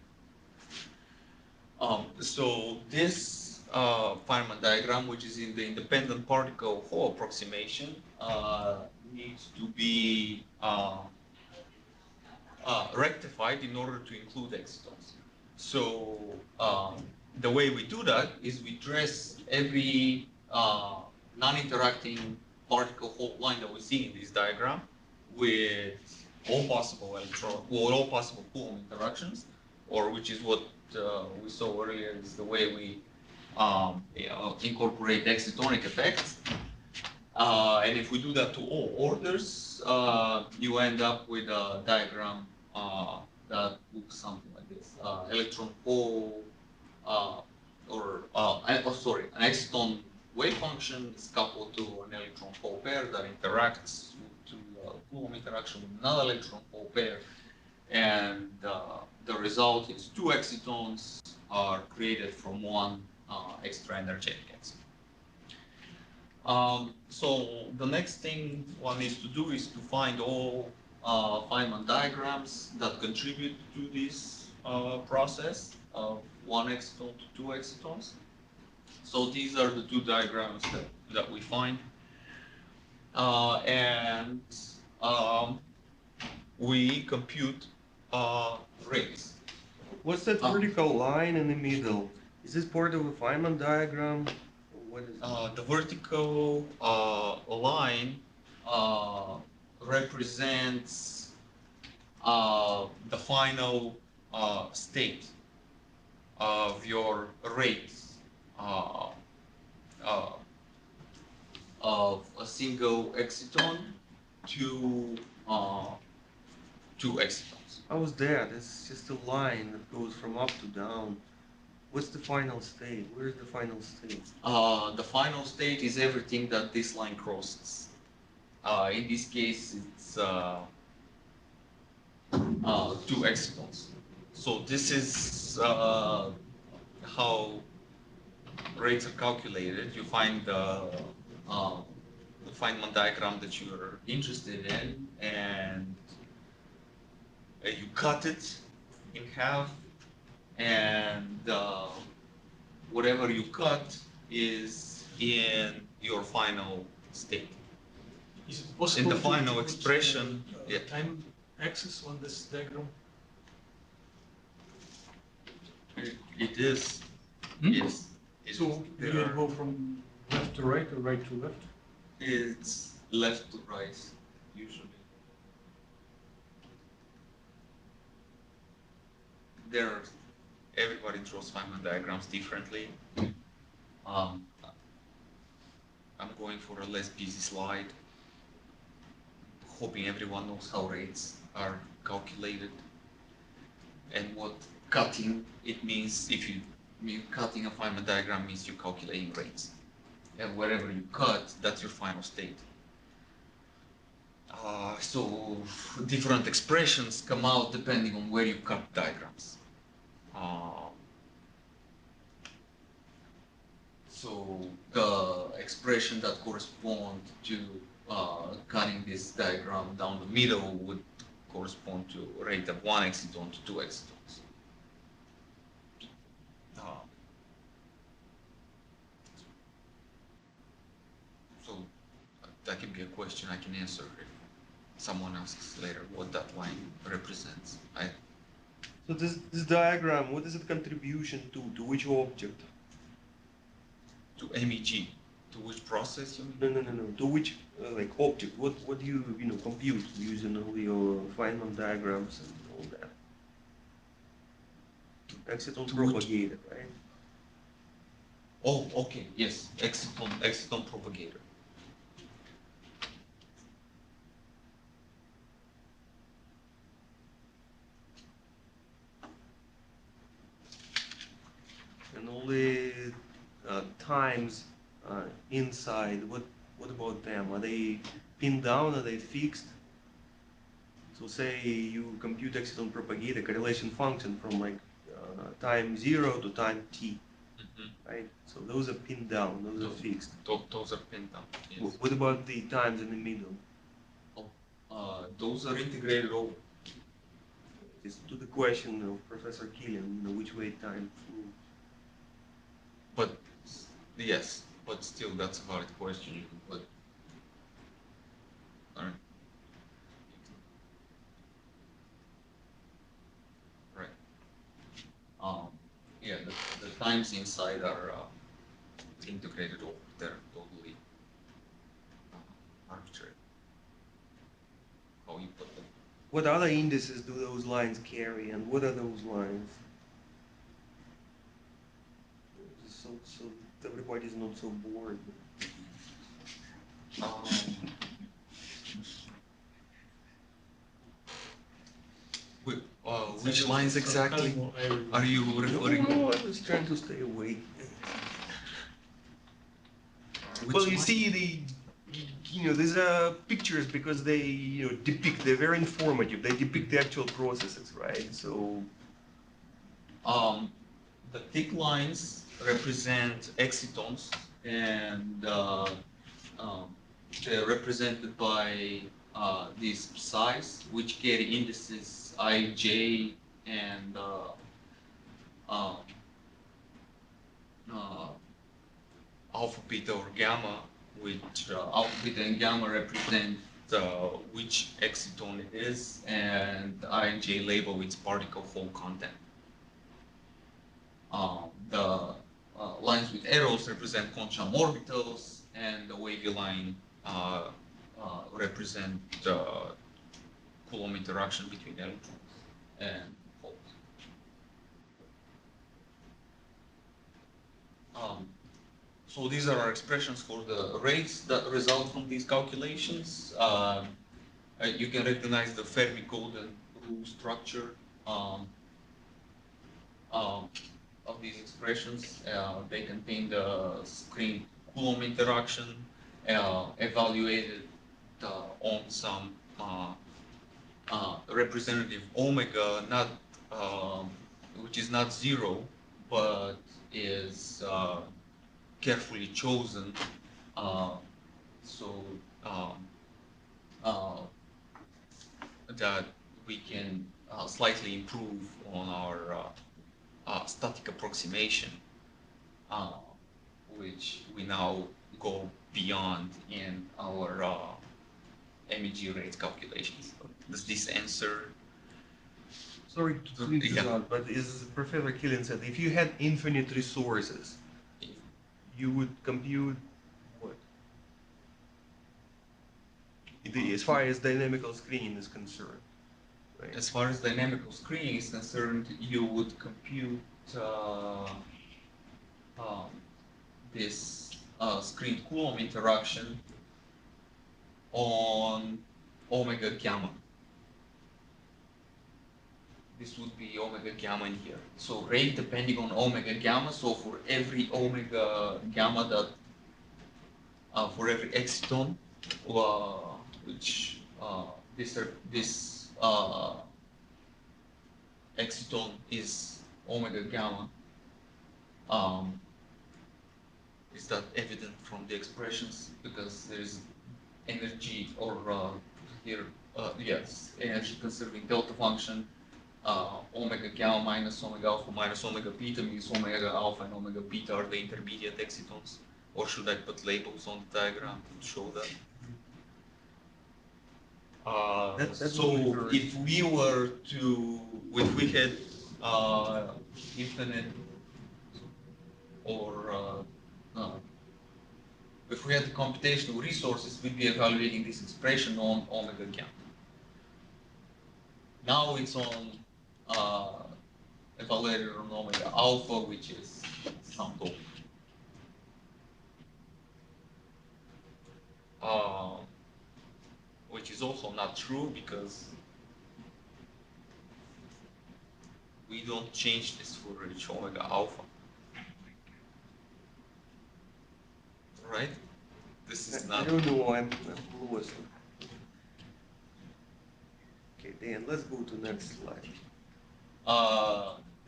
So this Feynman diagram, which is in the independent particle Hall approximation, needs to be rectified in order to include excitons. So the way we do that is we dress every non-interacting particle Hall line that we see in this diagram with all possible all possible Coulomb interactions, or which is what we saw earlier, is the way we incorporate excitonic effects. And if we do that to all orders, you end up with a diagram that looks something like this. Electron hole, an exciton wave function is coupled to an electron hole pair that interacts to Coulomb interaction with another electron hole pair. And the result is two excitons are created from one extra energetic exciton. So the next thing one needs to do is to find all Feynman diagrams that contribute to this process of one exciton to two excitons. So these are the two diagrams that we find. And we compute rates. What's that vertical line in the middle? Is this part of a Feynman diagram? Or what is it? The vertical line represents the final state of your rates of a single exciton to two excitons. How's that? It's just a line that goes from up to down. What's the final state? Where's the final state? The final state is everything that this line crosses. In this case, it's two excitons. So this is how rates are calculated. You find the Feynman diagram that you're interested in, and you cut it in half, and whatever you cut is in your final state. Is it possible In the to final put, expression, yeah. time axis on this diagram? It is, Hmm? yes. So you There go from left to right or right to left? it's left to right, usually. Everybody draws Feynman diagrams differently. I'm going for a less busy slide, hoping everyone knows how rates are calculated and what cutting it means. If you mean cutting a Feynman diagram means you're calculating rates, and wherever you cut, that's your final state. So different expressions come out depending on where you cut diagrams. So the expression that corresponds to cutting this diagram down the middle would correspond to a rate of one exciton to two excitons. So that can be a question I can answer if someone asks later what that line represents. So this diagram, what is its contribution to which object? To MEG, to which process you mean? No. To which like object? What do you compute using all your Feynman diagrams and all that? Exciton To which- propagated, right? Oh, okay, yes, exciton propagator. And all the times inside, what about them? Are they pinned down? Are they fixed? So say you compute exciton propagator correlation function from like time 0 to time t, right? So those are pinned down, those are fixed. Those are pinned down, yes. What about the times in the middle? Those are integrated over. It's to the question of Professor Killian, which way time flew. But yes, but still that's a valid question you can put. Alright. Right. Yeah, the times inside are integrated over. They're totally arbitrary. How you put them. What other indices do those lines carry, and what are those lines? so everybody's not so bored. Um, which lines exactly are you referring to? No, I was trying to stay awake. Which Well, you line? see, these are pictures because they, depict, they're very informative. They depict the actual processes, right? So, The thick lines represent excitons, and they're represented by these psi's, which carry indices I, J, and uh, alpha, beta, or gamma, which alpha, beta, and gamma represent which exciton it is, and I and J label its particle hole content. The lines with arrows represent quantum orbitals, and the wavy line represent Coulomb interaction between electrons and holes. So these are our expressions for the rates that result from these calculations. You can recognize the Fermi-Golden rule structure of these expressions. They contain the screen Coulomb interaction evaluated on some representative omega, not which is not zero, but is carefully chosen, so that we can slightly improve on our static approximation, which we now go beyond in our MEG rate calculations. Does this answer? sorry to interrupt, but as Professor Killian said, if you had infinite resources, you would compute what? As far as dynamical screening is concerned, right? As far as dynamical screening is concerned, you would compute this screen Coulomb interaction on omega gamma. This would be omega gamma in here. So rate depending on omega gamma. So for every omega gamma that, for every exciton, which this exciton is omega gamma. Is that evident from the expressions? Because there is energy, or here, yes, energy conserving delta function. Omega gamma minus omega alpha minus omega beta means omega alpha and omega beta are the intermediate excitons. Or should I put labels on the diagram to show that? That's So if we were to, if we had infinite, or if we had the computational resources, we'd be evaluating this expression on omega gamma. Now it's on evaluated on omega alpha, which is some doped. Which is also not true because we don't change this for each omega alpha. Right? This is I not. don't know, I'm lost. Okay, Dan, let's go to next slide.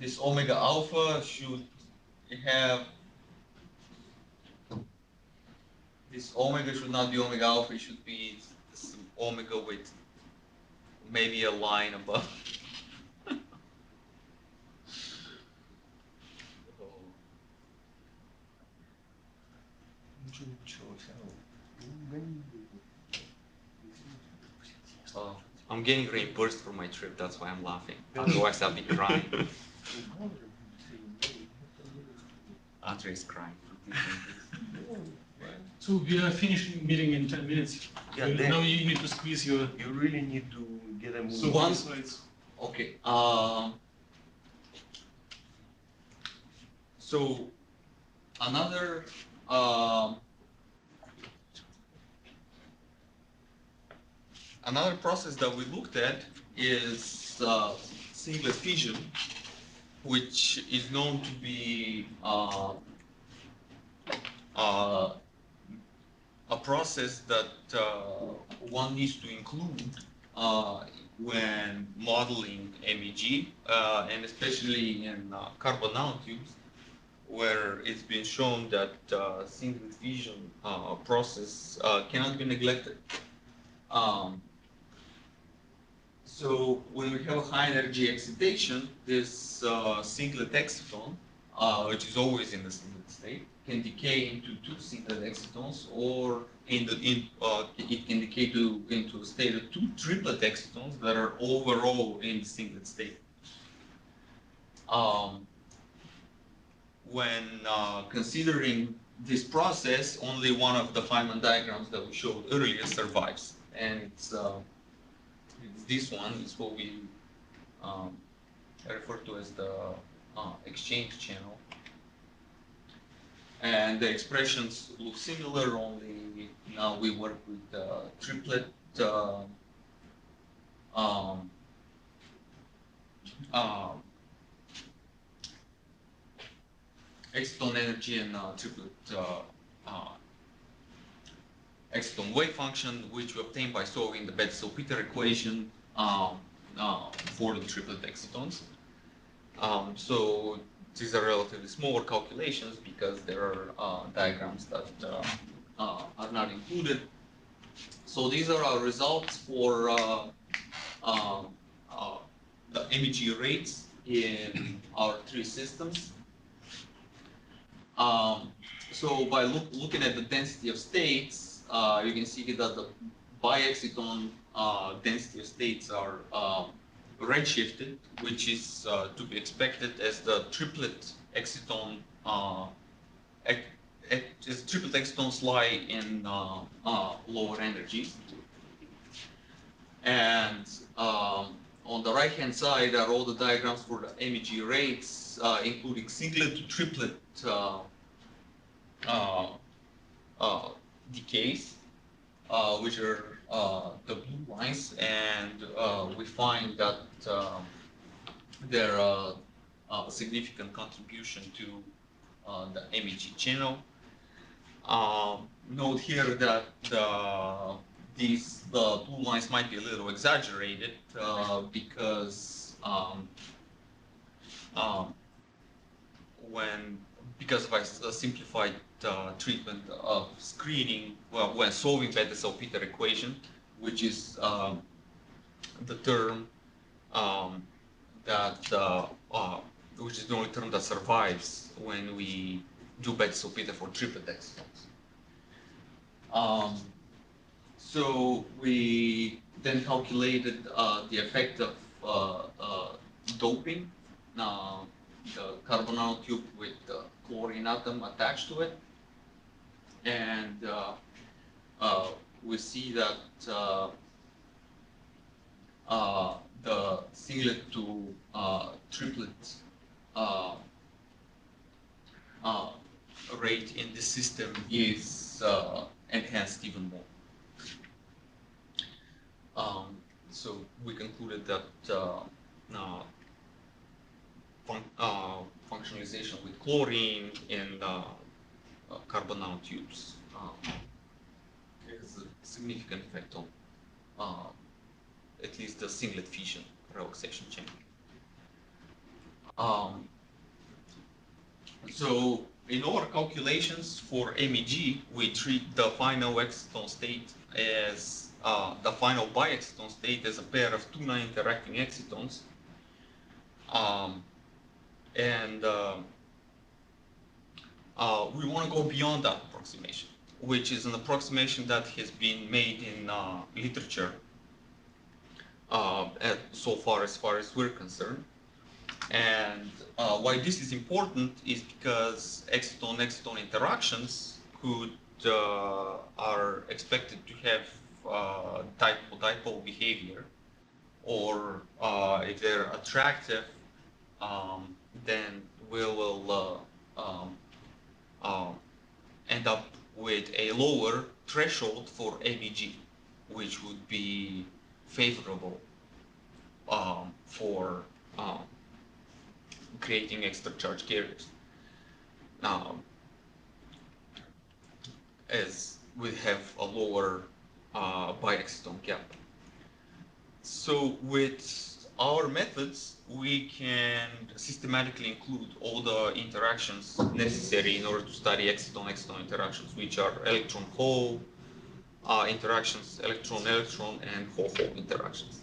This omega alpha should have. This omega should not be omega alpha, it should be this omega with maybe a line above. I'm getting reimbursed for my trip, that's why I'm laughing. Otherwise I'll be crying. Andre is crying. So we are finishing meeting in 10 minutes. Yeah, Now you need to squeeze your. You really need to get a move. So One- slides. Okay. So Another another process that we looked at is singlet fission, which is known to be a process that one needs to include when modeling MEG, and especially in carbon nanotubes, where it's been shown that singlet fission process cannot be neglected. So when we have a high energy excitation, this singlet exciton, which is always in the singlet state, can decay into two singlet excitons, or it can decay into a state of two triplet excitons that are overall in the singlet state. When considering this process, only one of the Feynman diagrams that we showed earlier survives, and it's this one is what we refer to as the exchange channel. And the expressions look similar, only now we work with triplet exciton energy and triplet exciton wave function, which we obtain by solving the Bethe-Salpeter equation for the triplet excitons. So these are relatively smaller calculations because there are diagrams that are not included. So these are our results for the MEG rates in our three systems. So by looking at the density of states, you can see that the bi-exciton density of states are redshifted, which is to be expected as the triplet exciton triplet excitons lie in lower energies. And on the right-hand side are all the diagrams for the MEG rates, including singlet to triplet decays, which are the blue lines, and we find that there are a significant contribution to the MEG channel. Note here that the blue lines might be a little exaggerated because of a simplified treatment of screening, well, when solving Bethe-Salpeter equation, which is the term which is the only term that survives when we do Bethe-Salpeter for triplet excitons. So we then calculated the effect of doping the carbon nanotube with the chlorine atom attached to it, and we see that the singlet to triplet rate in the system is enhanced even more. So we concluded that functionalization with chlorine in carbon nanotubes has a significant effect on at least the singlet fission relaxation chain. So in our calculations for MEG, we treat the final exciton state as the final bi-exciton state as a pair of two non-interacting excitons. And we want to go beyond that approximation, which is an approximation that has been made in literature so far as we're concerned. And why this is important is because exciton-exciton interactions are expected to have dipole-dipole behavior, or if they're attractive, then we will with a lower threshold for ABG, which would be favorable for creating extra charge carriers. As we have a lower bi-exciton gap. So with our methods, we can systematically include all the interactions necessary in order to study exciton-exciton interactions, which are electron-hole interactions, electron-electron, and hole-hole interactions.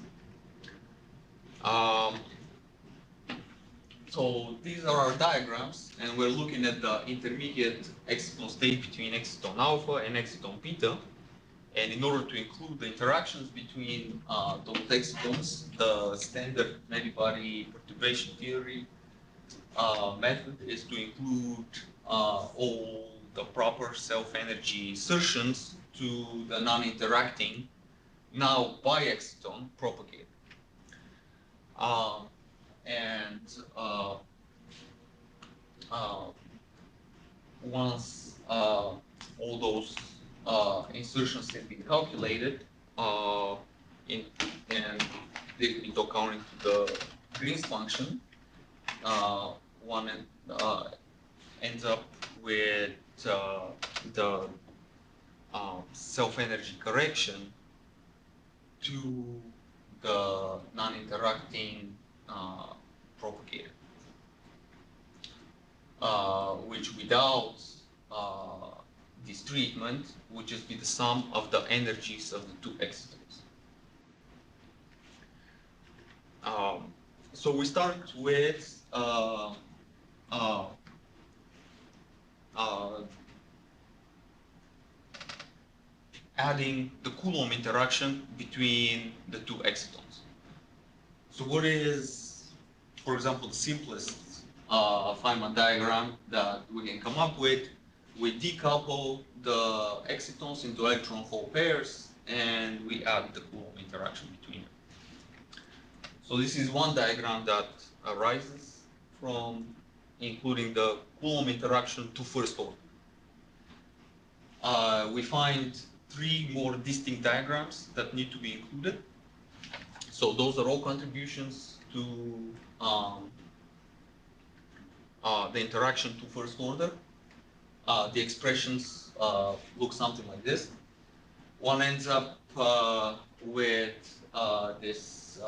So these are our diagrams, and we're looking at the intermediate exciton state between exciton alpha and exciton beta. And in order to include the interactions between those excitons, the standard many-body perturbation theory method is to include all the proper self-energy insertions to the non-interacting, now bi-exciton propagator. Once all those insertions have been calculated and taken into account into the Green's function, one ends up with the self-energy correction to the non-interacting propagator, which without this treatment would just be the sum of the energies of the two excitons. So we start with adding the Coulomb interaction between the two excitons. So what is, for example, the simplest Feynman diagram that we can come up with? We decouple the excitons into electron-hole pairs, and we add the Coulomb interaction between them. So this is one diagram that arises from including the Coulomb interaction to first order. We find three more distinct diagrams that need to be included. So those are all contributions to the interaction to first order. The expressions look something like this. One ends up with this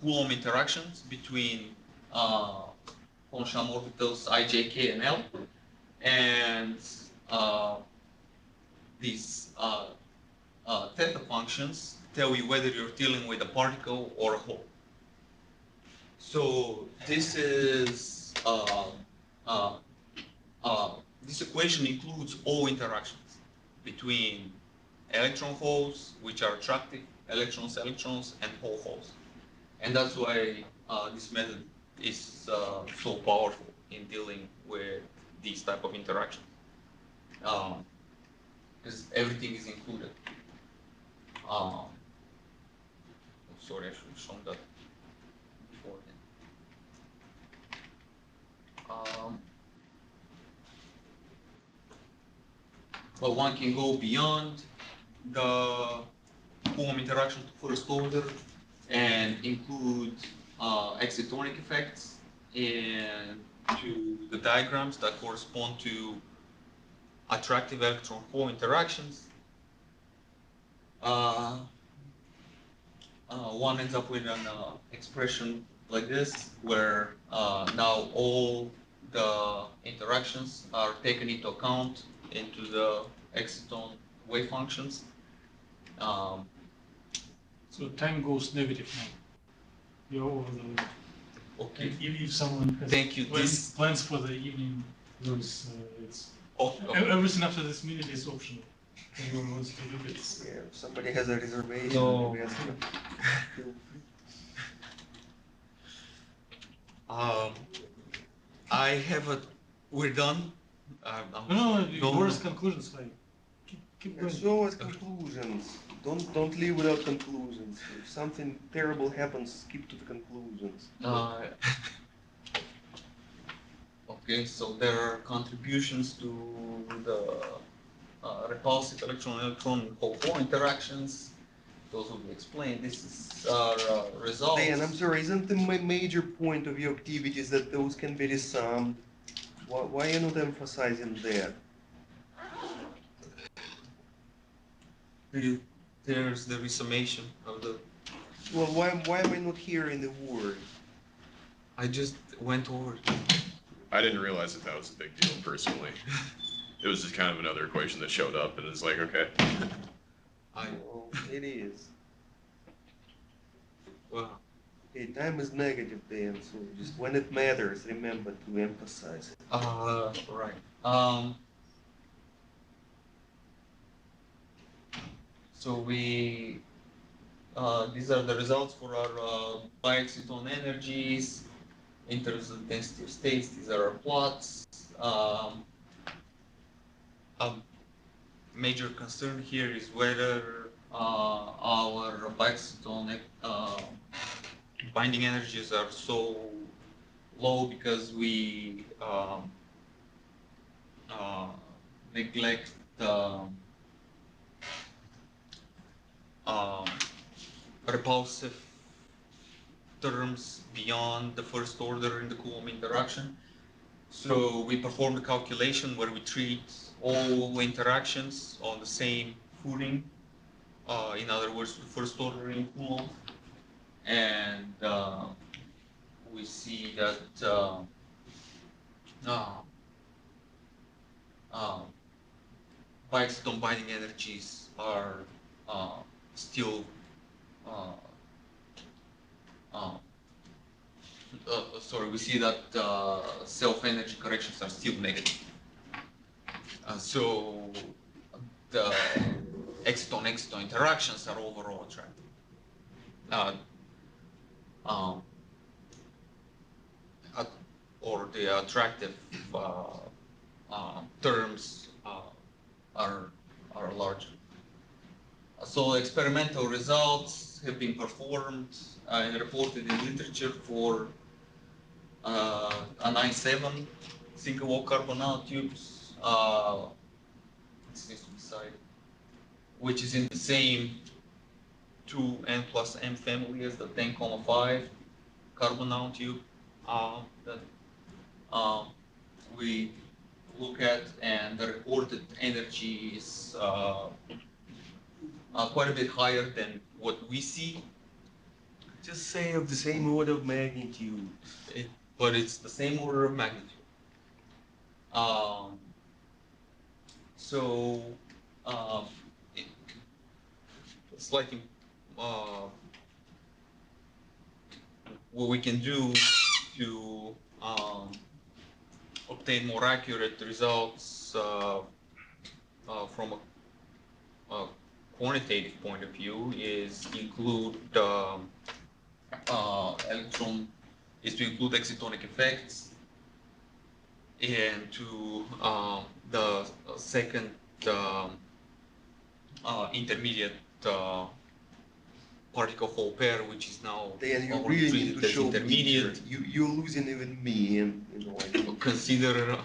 Coulomb interactions between functional orbitals I, J, K, and L, and these theta functions tell you whether you're dealing with a particle or a hole. So this is this equation includes all interactions between electron holes, which are attractive, electrons, and hole holes. And that's why this method is so powerful in dealing with these type of interactions. Because everything is included. Sorry, I should have shown that beforehand. But one can go beyond the Coulomb interaction to first order and include excitonic effects into the diagrams that correspond to attractive electron-hole interactions. One ends up with an expression like this, where now all the interactions are taken into account into the exciton wave functions. So time goes negative now. You're over the limit. Okay. And if someone has Thank you. plans for the evening, it's everything after this minute is optional. Anyone wants to look at it. Yeah, if somebody has a reservation. No. we ask them. I have a. We're done. No, Go yours on. conclusions, fine. Keep Yeah, going. show us conclusions. Don't leave without conclusions. If something terrible happens, skip to the conclusions. Okay, so there are contributions to the repulsive electron-electron hole interactions. Those will be explained. This is our results. Dan, I'm sorry, isn't the major point of your activities that those can be resummed? Why are you not emphasizing that? There's the resummation of the. Well, why am I not hearing the word? I just went over it. I didn't realize that was a big deal personally. It was just kind of another equation that showed up, and it's like, okay. Well, it is. Well, Okay, time is negative, Dan, so just when it matters, remember to emphasize it. right. So these are the results for our bi-exciton energies in terms of density of states. These are our plots. A major concern here is whether our bi-exciton binding energies are so low because we neglect repulsive terms beyond the first order in the Coulomb interaction. So we perform the calculation where we treat all interactions on the same footing. In other words, the first order in Coulomb. And we see that bi-exciton binding energies are still we see that self-energy corrections are still negative. So the exciton-exciton interactions are overall attractive. Or the attractive terms are larger. So experimental results have been performed and reported in literature for a 9-7 single wall carbon nanotubes, which is in the same 2n plus m family as the 10,5 carbon nanotube that we look at, and the reported energy is quite a bit higher than what we see. Just say of the same order of magnitude. But it's the same order of magnitude. It's like what we can do to obtain more accurate results from a quantitative point of view is include excitonic effects, and to the second intermediate particle Hall pair, which is now Dan, you only really need treated to as show me intermediate. here. You're losing even me, and Consider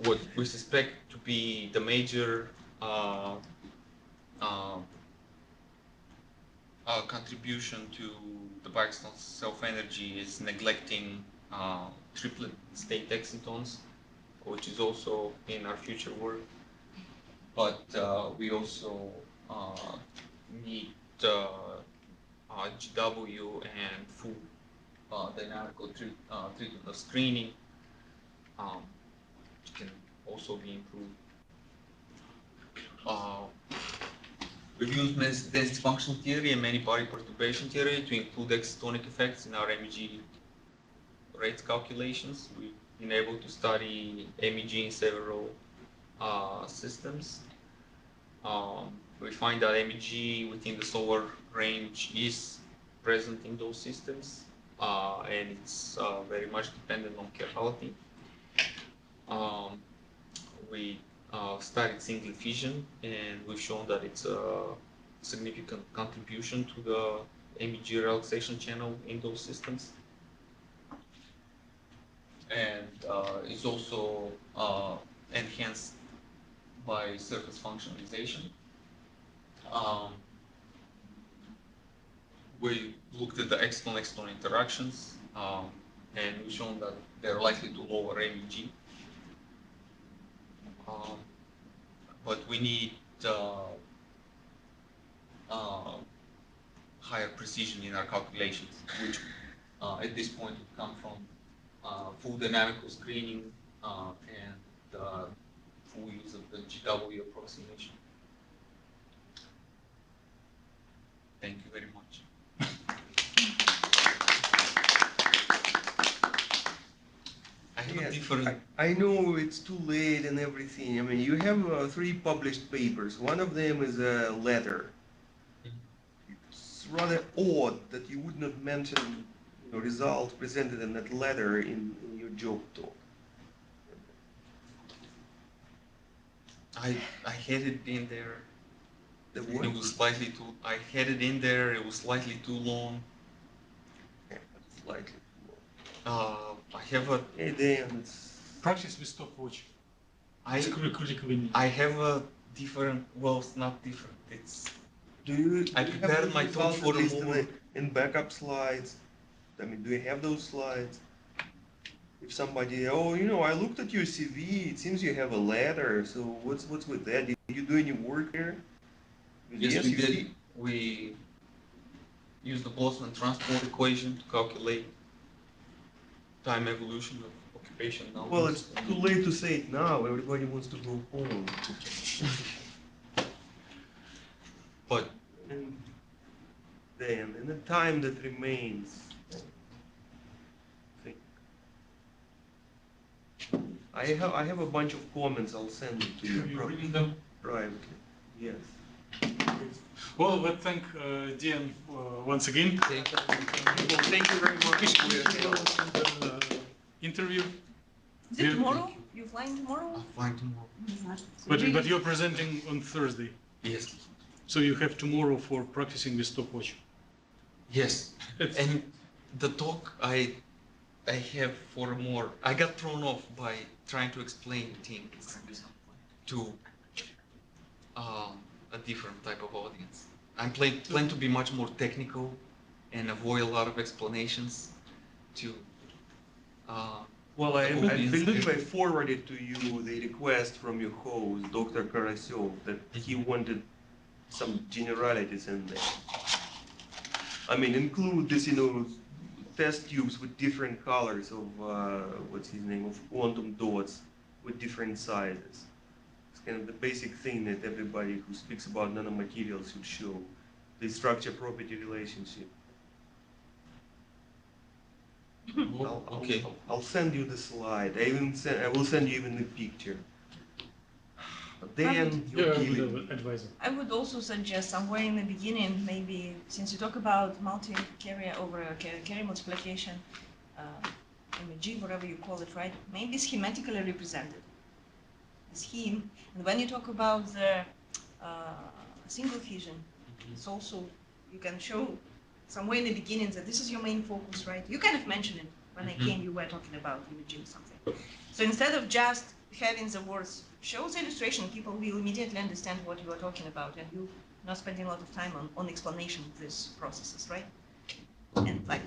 what we suspect to be the major contribution to the bi-exciton self-energy is neglecting triplet state excitons, which is also in our future work. But we also need GW and full dynamical treatment of screening, which can also be improved. We've used density functional theory and many body perturbation theory to include excitonic effects in our MEG rates calculations. We've been able to study MEG in several systems. We find that MEG within the solar range is present in those systems, and it's very much dependent on chirality. We studied single fission, and we've shown that it's a significant contribution to the MEG relaxation channel in those systems. And is also enhanced by surface functionalization. We looked at the external interactions, and we've shown that they're likely to lower MEG. But we need higher precision in our calculations, which at this point would come from full dynamical screening and full use of the GW approximation. Thank you very much. I have a different. I know it's too late and everything. I mean, you have 3 published papers. One of them is a letter. It's rather odd that you would not mention results presented in that letter in your job talk. I had it in there. The It what? was slightly too. I had it in there. It was slightly too long. Yeah, slightly. I have a. Hey, Deyan, it's Practice with stopwatch. I It's critically needed. I have a different. Well, it's not different. It's. Do you I do you prepared have my those talk results for at the least moment. in backup slides? I mean, do you have those slides? If somebody, oh, I looked at your CV, it seems you have a letter, so what's with that? Did you do any work there? Yes, we you did. see- We used the Boltzmann transport equation to calculate time evolution of occupation numbers. Well, it's too late to say it now, everybody wants to go home. But And then, in the time that remains, I have a bunch of comments, I'll send it to You're you reading them? privately. Yes. Well, let's thank Deyan once again. thank you very much for your help. Interview. Is it tomorrow? You flying tomorrow? I'll find tomorrow. But you're presenting on Thursday. Yes. So you have tomorrow for practicing with stopwatch. Yes. And the talk I have for more. I got thrown off by trying to explain things to a different type of audience. I'm plan to be much more technical and avoid a lot of explanations to. Well, I audience. believe I forwarded to you the request from your host, Dr. Karasov, that he wanted some generalities in there. I mean, include this, test tubes with different colors of, what's his name, of quantum dots with different sizes. It's kind of the basic thing that everybody who speaks about nanomaterials should show, the structure-property relationship. Okay. I'll send you the slide. I will send you even the picture. But then you're killing me. Advisor. I would also suggest somewhere in the beginning, maybe since you talk about multi-carrier over carrier multiplication, MEG, whatever you call it, right? Maybe schematically represented. The scheme. And when you talk about the single fission, it's also, you can show somewhere in the beginning that this is your main focus, right? You kind of mentioned it when I came, you were talking about imaging something. So instead of just having the words, show the illustration, people will immediately understand what you are talking about, and you not spending a lot of time on explanation of these processes, right? And like